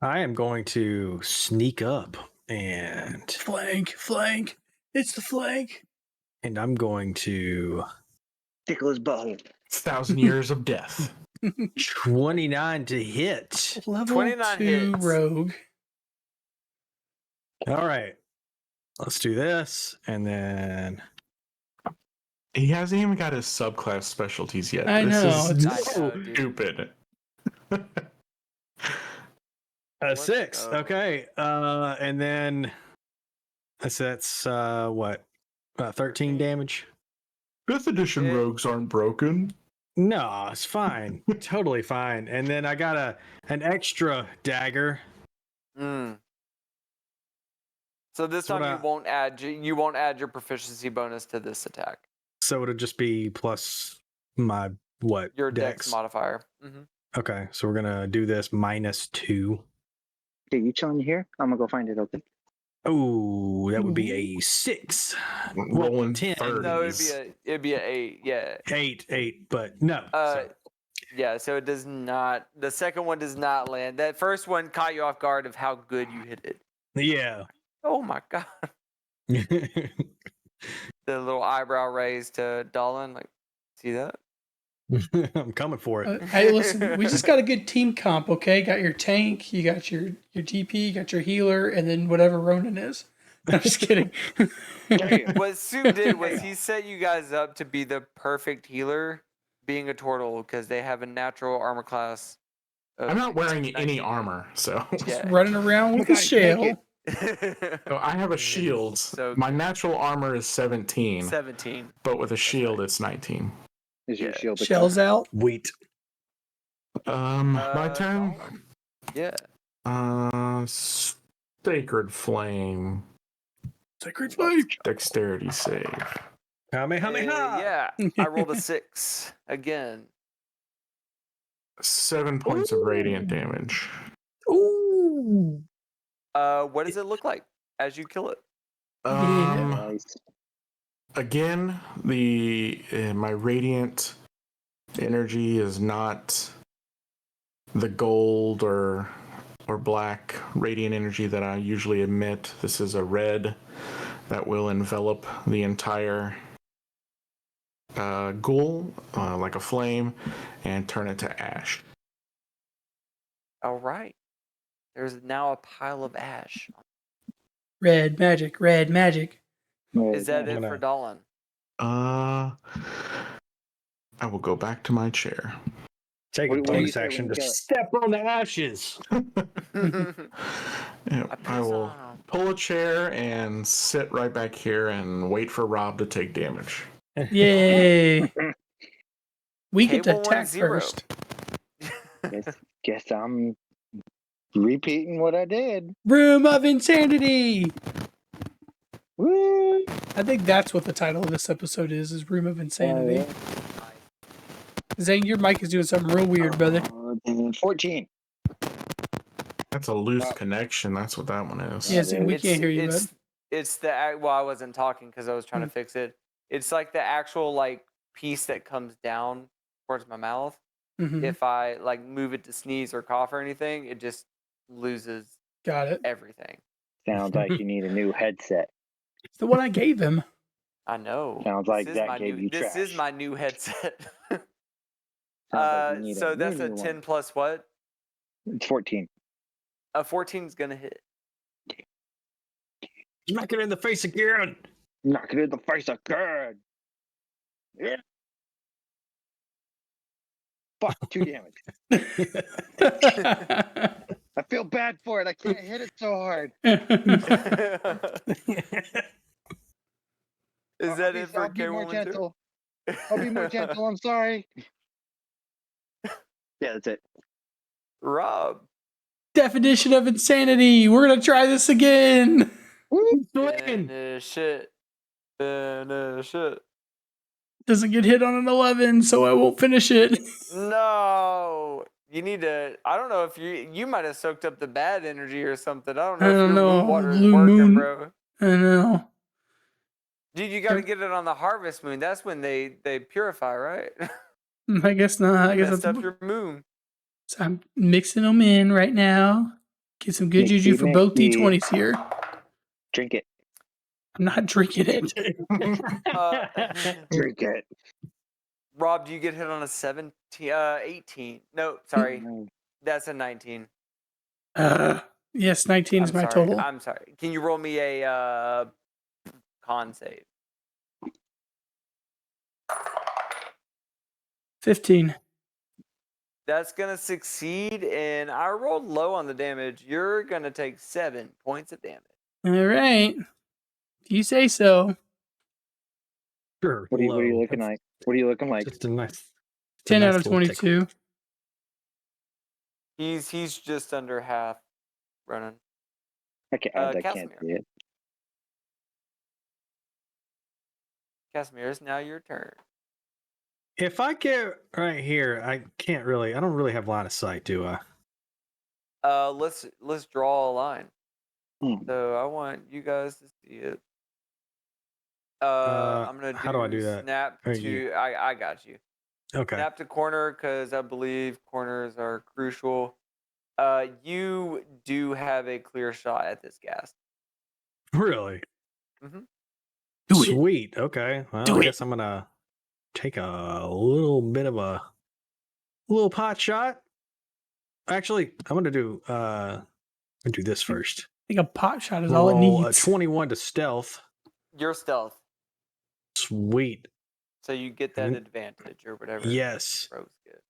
I am going to sneak up and Flank. It's the flank. I'm going to Tickle his butthole. 1,000 years of death. 29 to hit. Level 29 2 hits. rogue. All right. Let's do this. And then He hasn't even got his subclass specialties yet. I This know, is it's- I know, dude. stupid. a Let's 6. go. Okay. And then that's what? 13 damage? 5th edition Yeah. rogues aren't broken. No, it's fine. Totally fine. And then I got an extra dagger. Mm. So this So time what you won't add your proficiency bonus to this attack. So it'll just be plus my what? Your dex modifier. Mm-hmm. Okay, so we're gonna do this -2. Okay, you chilling here? I'm gonna go find it, okay? Oh, that would be a 6. Rolling 10. 30s. No, it'd be a 8. Yeah. 8, but no. so- Yeah. So it does not. The second one does not land. That first one caught you off guard of how good you hit it. yeah. Oh my god! The little eyebrow raise to Dolan. Like, see that? I'm coming for it. Hey, listen, we just got a good team comp, okay? Got your tank, you got your DP, you got your healer, and then whatever Ronan is. I'm just kidding. What Sue did was he set you guys up to be the perfect healer, being a turtle, because they have a natural armor class. Of I'm not wearing 19. any armor, so. Yeah. Running around with a Guys, shell. make So I have a shield. So My natural armor is 17, 17. but with a shield, it's 19. Is your Yeah. shield a Shells out. Wheat. My turn. Dolan. Yeah. Sacred Flame. Sacred flame. Dexterity save. Kamehameha! Yeah, I rolled a 6 again. 7 points of radiant damage. Ooh. What does it look like as you kill it? Nice. Again, my radiant energy is not the gold or black radiant energy that I usually emit. This is a red that will envelop the entire ghoul like a flame and turn it to ash. All right. There's now a pile of ash. Red magic, red magic. Is that it for Dolan? I will go back to my chair. Take What a do you bonus say when action you to kill it? step on the ashes. Yeah, I I will piss on 'em. pull a chair and sit right back here and wait for Rob to take damage. Yay. We get to attack K110. first. Guess I'm repeating what I did. Room of Insanity. Woo! I think that's what the title of this episode is Room of Insanity. Zane, your mic is doing something real weird, brother. 14. That's a loose Wow. connection. That's what that one is. Yeah, Zane, we can't hear you, bud. It's the well, I wasn't talking because I was trying to fix it. It's like the actual like piece that comes down towards my mouth. Mhm. If I like move it to sneeze or cough or anything, it just loses Got it. everything. Sounds like you need a new headset. It's the one I gave him. I know. Sounds like This is Zach my gave new, you This is trash. my new headset. Sounds like you need So a that's new a one. 10 plus what? It's 14. A 14 is gonna hit. Smack it in the face again. Knock it in the face again. Yeah. Fuck, 2 damage. I feel bad for it. I can't hit it so hard. Is I'll that be- it for I'll be more K112? gentle. I'll be more gentle. I'm sorry. Yeah, that's it. Rob. Definition of insanity. We're going to try this again. Woo! Finish it. Finish it. Doesn't get hit on an 11, so I won't finish it. No. You need to. I don't know if you might have soaked up the bad energy or something. I don't know I if don't your know. moon water is Blue working, moon. bro. I know. Dude, you got to get it on the harvest moon. That's when they purify, right? I guess not. I guess Messed that's up your moon. So I'm mixing them in right now. Get some good juju for both D20s here. Drink it. I'm not drinking it. Drink it. Rob, do you get hit on a 17? 18. No, sorry. Mm. That's a 19. Yes, 19 is I'm my sorry. total. I'm sorry. Can you roll me a con save? 15. That's going to succeed, and I rolled low on the damage. You're going to take 7 points of damage. All right. If you say so. Sure. What are you low. looking That's like? What are you looking like? Just a nice. 10 out of little tickle. 22. He's just under half running. I can't Casimir. see it. Casimir, it's now your turn. If I get right here, I can't really. I don't really have line of sight, do I? Let's draw a line. Hmm. So I want you guys to see it. I'm gonna how do I do that? Snap Or to you? I got you. Okay. Snap to corner because I believe corners are crucial. You do have a clear shot at this gas. Really? Mhm. Do it. Sweet. Okay. Well, Do I it. guess I'm gonna take a little bit of a little pot shot. Actually, I'm gonna do this first. I think a pot shot is all it Roll needs. a 21 to stealth. Your stealth, Sweet. so you get that Mhm. advantage or whatever. Yes. Rogues get.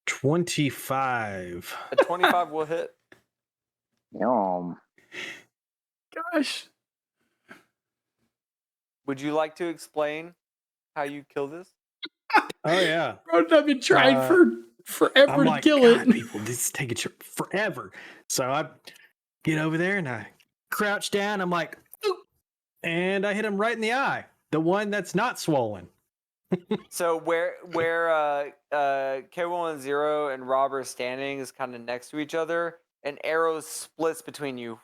25. A 25 will hit. Yum. Gosh. Would you like to explain how you kill this? Oh yeah. Bro, I've been trying I'm forever to like, kill God, it. people, this is taking forever. So I get over there and I crouch down. I'm like, "Oop," and I hit him right in the eye. the one that's not swollen. So where K110 and Rob are standing is kind of next to each other, and arrows splits between you.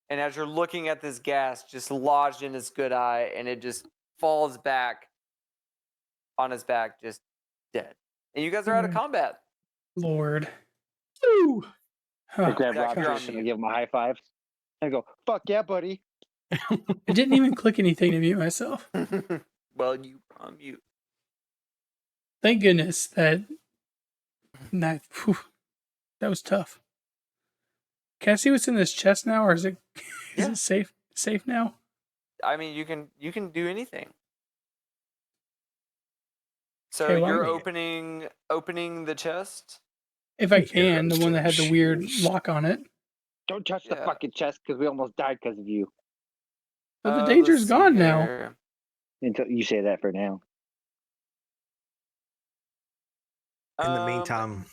And as you're looking at this gas just lodged in his good eye, and it just falls back on his back, just dead. And you guys are out of combat. Lord. Ooh. I Huh. grab Zach, Rob you're on Fish and I mute. give him a high five. I go, fuck yeah, buddy. I didn't even click anything to mute myself. Well, you on mute. Thank goodness that whew, that was tough. Can I see what's in this chest now, or is it Yeah. it safe now? I mean, you can do anything. So Okay, well, you're I'm- opening the chest. If I can, the one that had the weird Shoes. lock on it. Don't touch the Yeah. fucking chest because we almost died because of you. But the let's danger's see gone now. here. Until you say that for now. In the Um, meantime,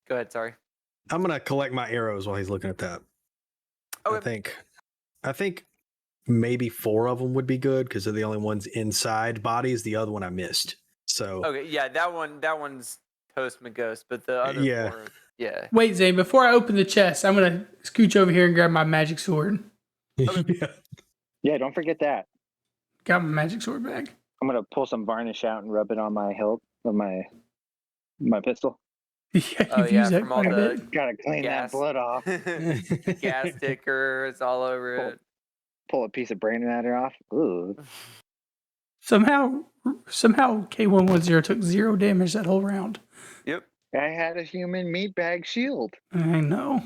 go ahead. Sorry. I'm gonna collect my arrows while he's looking at that. Okay. I think maybe 4 of them would be good because they're the only ones inside bodies. The other one I missed. So Okay. Yeah, that one's Toast McGhost, but the other Yeah. 4, yeah. Wait, Zane, before I open the chest, I'm gonna scooch over here and grab my magic sword. yeah. Yeah, don't forget that. Got my magic sword bag. I'm gonna pull some varnish out and rub it on my hilt of my pistol. Yeah, Oh, you've yeah, used that from all quite a the bit. Gotta clean gas. that blood off. Gas stickers all over Cool. it. Pull a piece of brain matter off. Ooh. Somehow K110 took 0 damage that whole round. Yep. I had a human meat bag shield. I know.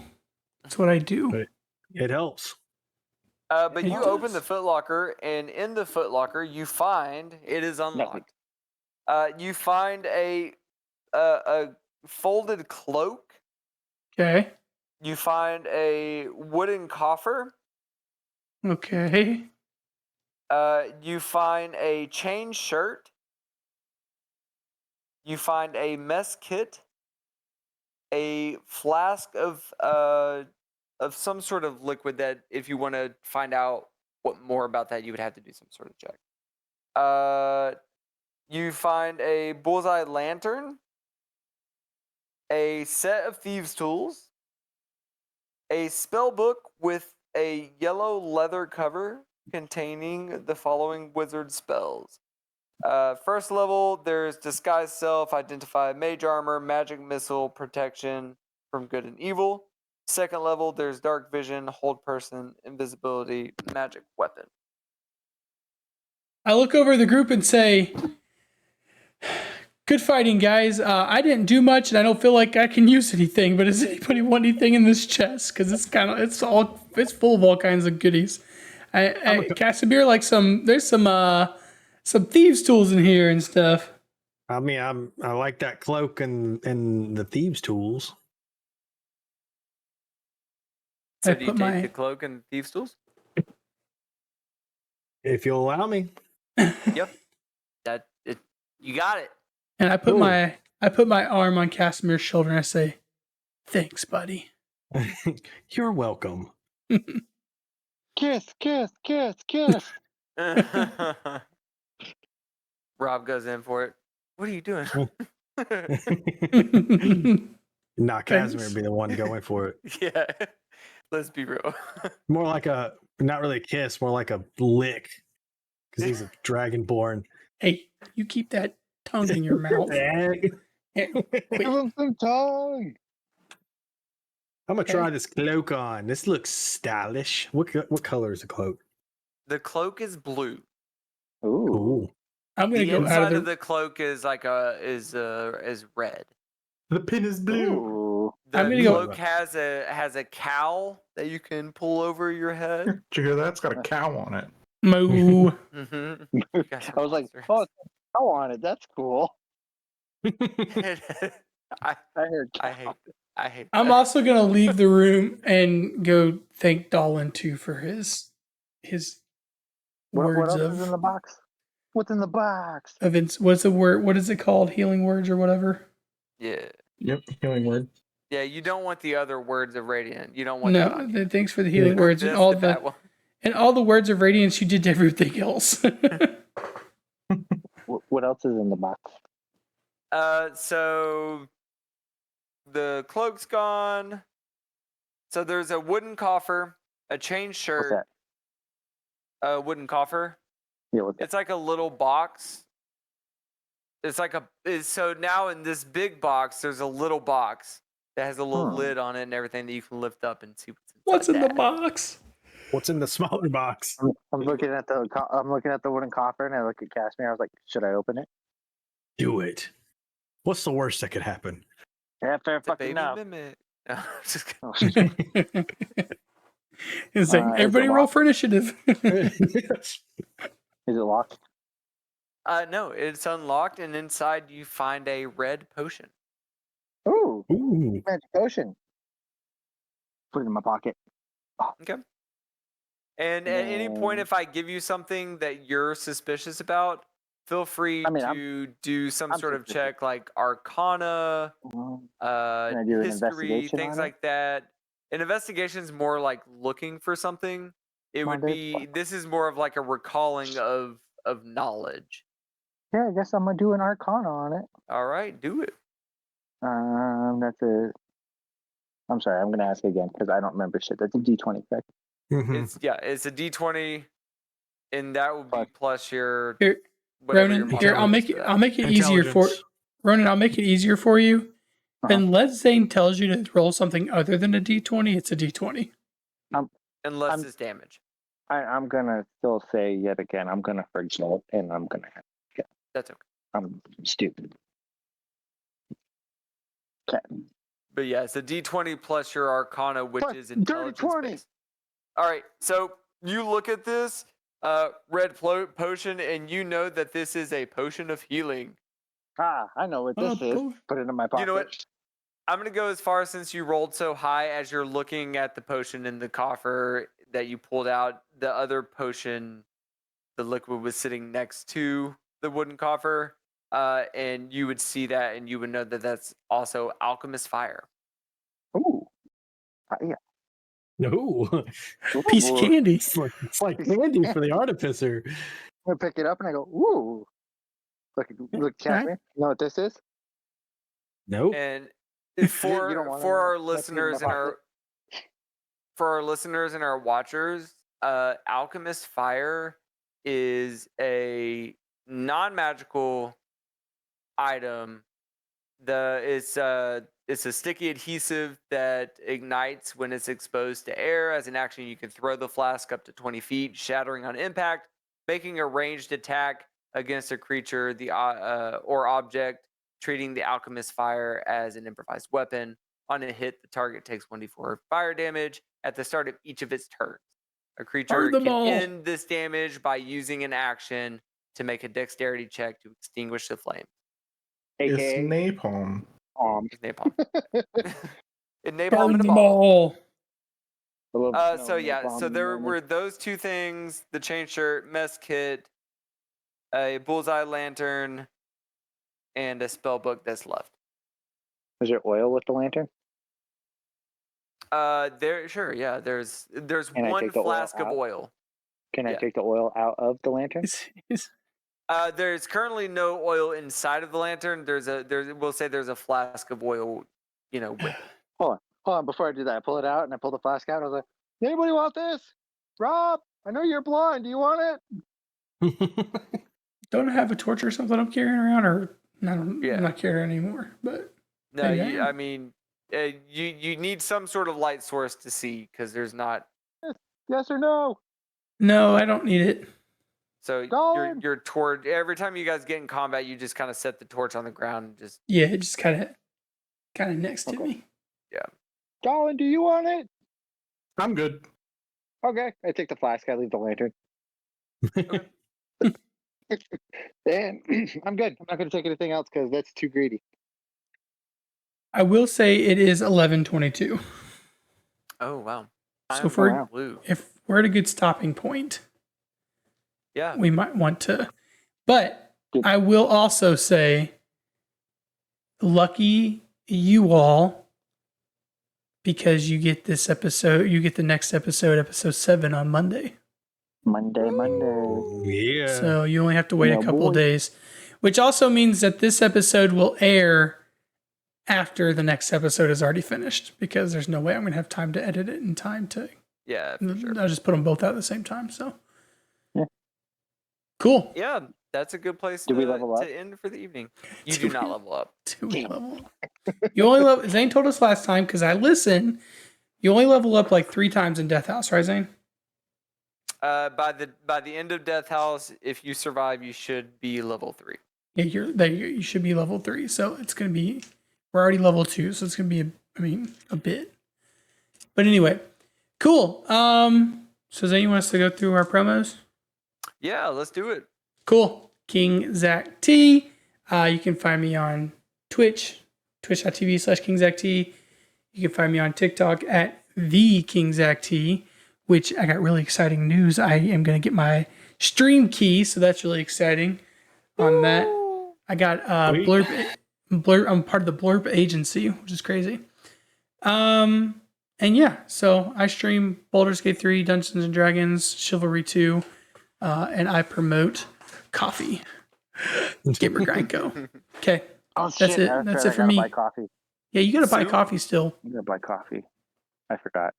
That's what I do. Right. It helps. But It you open does. the footlocker, and in the footlocker, you find it is unlocked. You find a folded cloak. Okay. You find a wooden coffer. Okay. You find a chain shirt. You find a mess kit. A flask of some sort of liquid that, if you want to find out what more about that, you would have to do some sort of check. You find a bullseye lantern, a set of thieves' tools, a spell book with a yellow leather cover containing the following wizard spells. First level, there's Disguise Self, Identify Mage Armor, Magic Missile, Protection from Good and Evil. Second level, there's Dark Vision, Hold Person, Invisibility, Magic Weapon. I look over the group and say, good fighting, guys. I didn't do much, and I don't feel like I can use anything. But does anybody want anything in this chest? Because it's full of all kinds of goodies. Casimir, like there's some thieves' tools in here and stuff. I mean, I like that cloak and the thieves' tools. So I do you put take my- the cloak and thieves' tools? If you'll allow me. Yep. You got it. And I put Ooh. my arm on Casimir's shoulder and I say, "Thanks, buddy." You're welcome. Kiss, kiss, kiss, kiss. Rob goes in for it. What are you doing? Not Casimir Thanks. be the one going for it. Yeah. Let's be real. More like not really a kiss, more like a lick. Because he's a dragonborn. Hey, you keep that tongue in your mouth. Give him some tongue. I'm gonna try this cloak on. This looks stylish. What color is the cloak? The cloak is blue. Ooh. Ooh. I'm gonna The go out inside of of the cloak is like is red. The pin is blue. Ooh. The I'm gonna go- cloak has a cowl that you can pull over your head. Did you hear that? It's got a cow on it. Moo. Mm-hmm. I was like, oh, I want it. That's cool. I I heard hate. I'm that. also gonna leave the room and go thank Dolan too for his what words else is in the box? What's in the box? what's the word? What is it called? Healing words or whatever? Yeah. Yep, healing word. Yeah, you don't want the other words of radiant. You don't want that No, on you. thanks for the healing words and This, all that one. the words of radiance you did to everything else. What else is in the box? So the cloak's gone. So there's a wooden coffer, a chain What's shirt, that? a wooden coffer. Yeah, what's that? It's like a little box. It's like so now in this big box, there's a little box that has a little lid on it and everything that you can lift up and see What's in the that. box? What's in the smaller box? I'm looking at the wooden coffer, and I look at Casimir. I was like, should I open it? Do it. What's the worst that could happen? Yeah, fair It's a fucking baby no. mimic. No, just kidding. Oh, shit. It's like, Is it everybody roll locked? for initiative. Is it locked? No, it's unlocked, and inside you find a red potion. Ooh, Ooh. magic potion. Put it in my pocket. Okay. And at any point, if I give you something that you're suspicious about, feel free I mean, to do some I'm sort of suspicious. check like Arcana, Can I do an history, investigation things on it? like that. An investigation is more like looking for something. It Come on, would dude. be. This is more of like a recalling of knowledge. Yeah, I guess I'm gonna do an Arcana on it. All right, do it. That's a. I'm sorry, I'm gonna ask again because I don't remember shit. That's a D20, correct? Mhm. It's a D20, and that would be plus your Here, whatever your Ronan, here, I'll make it. modifier is to that. I'll make it easier for Intelligence. Ronan. I'll make it easier for you. Uh-huh. Unless Zane tells you to roll something other than a D20, it's a D20. Unless I'm- it's damage. I'm gonna still say yet again. I'm gonna forget, and I'm gonna. That's okay. I'm stupid. Okay. But yeah, it's a D20 plus your Arcana, which Plus is dirty intelligence 20. based. All right, so you look at this red potion, and you know that this is a potion of healing. Ah, I know what this is. Put it in my pocket. You know what? I'm gonna go as far since you rolled so high as you're looking at the potion in the coffer that you pulled out. The other potion, the liquid was sitting next to the wooden coffer, and you would see that, and you would know that that's also alchemist fire. Ooh. Yeah. No. Piece of Ooh. candy. It's like candy for the artificer. I pick it up and I go, ooh. Look, Casimir. You know what this is? Nope. And You for don't wanna for know. our That's in my listeners and our watchers, alchemist fire is a non-magical item. It's a sticky adhesive that ignites when it's exposed to air. As an action, you can throw the flask up to 20 feet, shattering on impact, making a ranged attack against a creature or object, treating the alchemist fire as an improvised weapon. On a hit, the target takes 1d4 fire damage at the start of each of its turns. A creature them can all. end this damage by using an action to make a dexterity check to extinguish the flame. It's AKA napalm. It's napalm. And napalm Burn in a them ball. all. So there were those two things: the chain shirt, mess kit, a bullseye lantern, and a spell book that's left. Is there oil with the lantern? There's Can I one take the oil flask of out? oil. Can I Yeah. take the oil out of the lantern? There's currently no oil inside of the lantern. There's a flask of oil, with it. Hold on. Before I do that, I pull it out and I pull the flask out. I was like, anybody want this? Rob, I know you're blind. Do you want it? Don't I have a torch or something I'm carrying around, or I'm Yeah. not carrying anymore? But No, Maybe I am. you need some sort of light source to see because there's not. Yes or no? no, I don't need it. So Colin! your torch. Every time you guys get in combat, you just kind of set the torch on the ground and just. Yeah, it just kind of next to Okay. me. Colin, do you want it? I'm good. Okay. I take the flask. I leave the lantern. And I'm good. I'm not going to take anything else because that's too greedy. I will say it is 11:22. Oh wow! So if we're, wow. Blue. if we're at a good stopping point, Yeah. we might want to. But Good. I will also say, lucky you all, because you get this episode, you get the next episode 7 on Monday. Monday. Yeah. So you only have to wait Yeah, a couple of boy. days. Which also means that this episode will air after the next episode is already finished because there's no way I'm going to have time to edit it in time to. Yeah, for sure. I'll just put them both out at the same time. So, Yeah. Cool. Yeah, that's a good place Do we level up? to end for the evening. You Do do not we- level up. Do we level up? You only level. Zane told us last time because I listen. You only level up like 3 times in Death House, right, Zane? By the end of Death House, if you survive, you should be level 3. Yeah, you should be level 3. So it's gonna be. We're already level 2, so it's gonna be a bit. But anyway, cool. So Zane, you want us to go through our promos? Yeah, let's do it. Cool. King Zach T. You can find me on Twitch, twitch.tv/KingZachT. You can find me on TikTok at the King Zach T, which I got really exciting news. I am going to get my stream key, so that's really exciting on that. I got Sweet. Blurb. I'm part of the Blurb agency, which is crazy. And yeah, so I stream Baldur's Gate 3, Dungeons and Dragons, Chivalry 2, and I promote coffee. Gamer Grind Co. Okay. Oh, That's shit, it. that's That's right, it for I gotta me. Buy coffee. Yeah, you gotta buy So- coffee still. You gotta buy coffee. I forgot.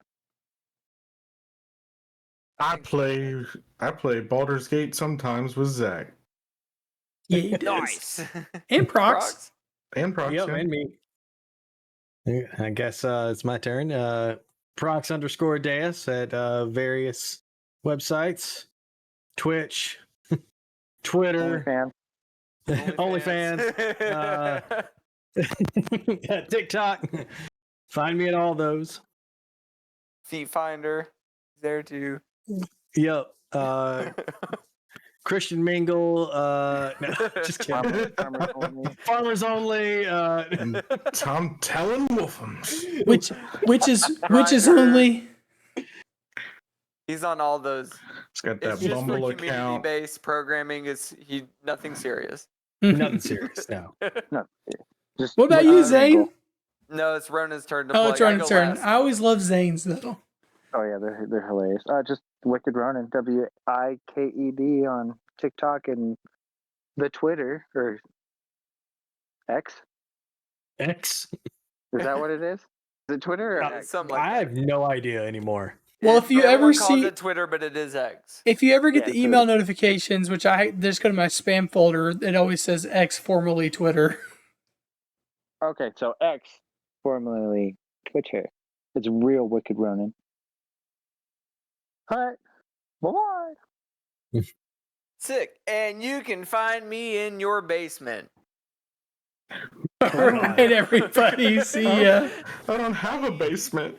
I play Baldur's Gate sometimes with Zach Yeah, you do. Nice. And Prox. and Proxy. Yep, and me. I guess it's my turn. Prox_Deus at various websites, Twitch, Twitter, OnlyFans, TikTok. Find me at all those. Feet Finder there too. Yep. Christian Mingle. No, just kidding. Farmers only. Farmers only. And Tom telling Wolfums. Which is Grinder. only He's on all those. It's got It's that just for Bumble account. community-based programming. Nothing serious. Nothing serious. No. No. Just What about look you, at Zane? Mingle. No, it's Ronan's turn to Oh, plug. it's I Ronan's go turn. last. I always love Zane's though. Oh yeah, they're hilarious. Just Wicked Ronin, WIKED on TikTok and the Twitter or X. X. Is that what it is? Is it Twitter or Uh, X? Something like I that. have no idea anymore. Well, if you ever Everyone calls see it Twitter, but it is X. if you ever get Yeah, the email notifications, which I just go to my spam folder, it always says X formerly Twitter. Okay, so X, formerly Twitter. It's real Wicked Ronin. All right. Bye-bye. Sick. And you can find me in your basement. All right, everybody. See ya. I don't have a basement.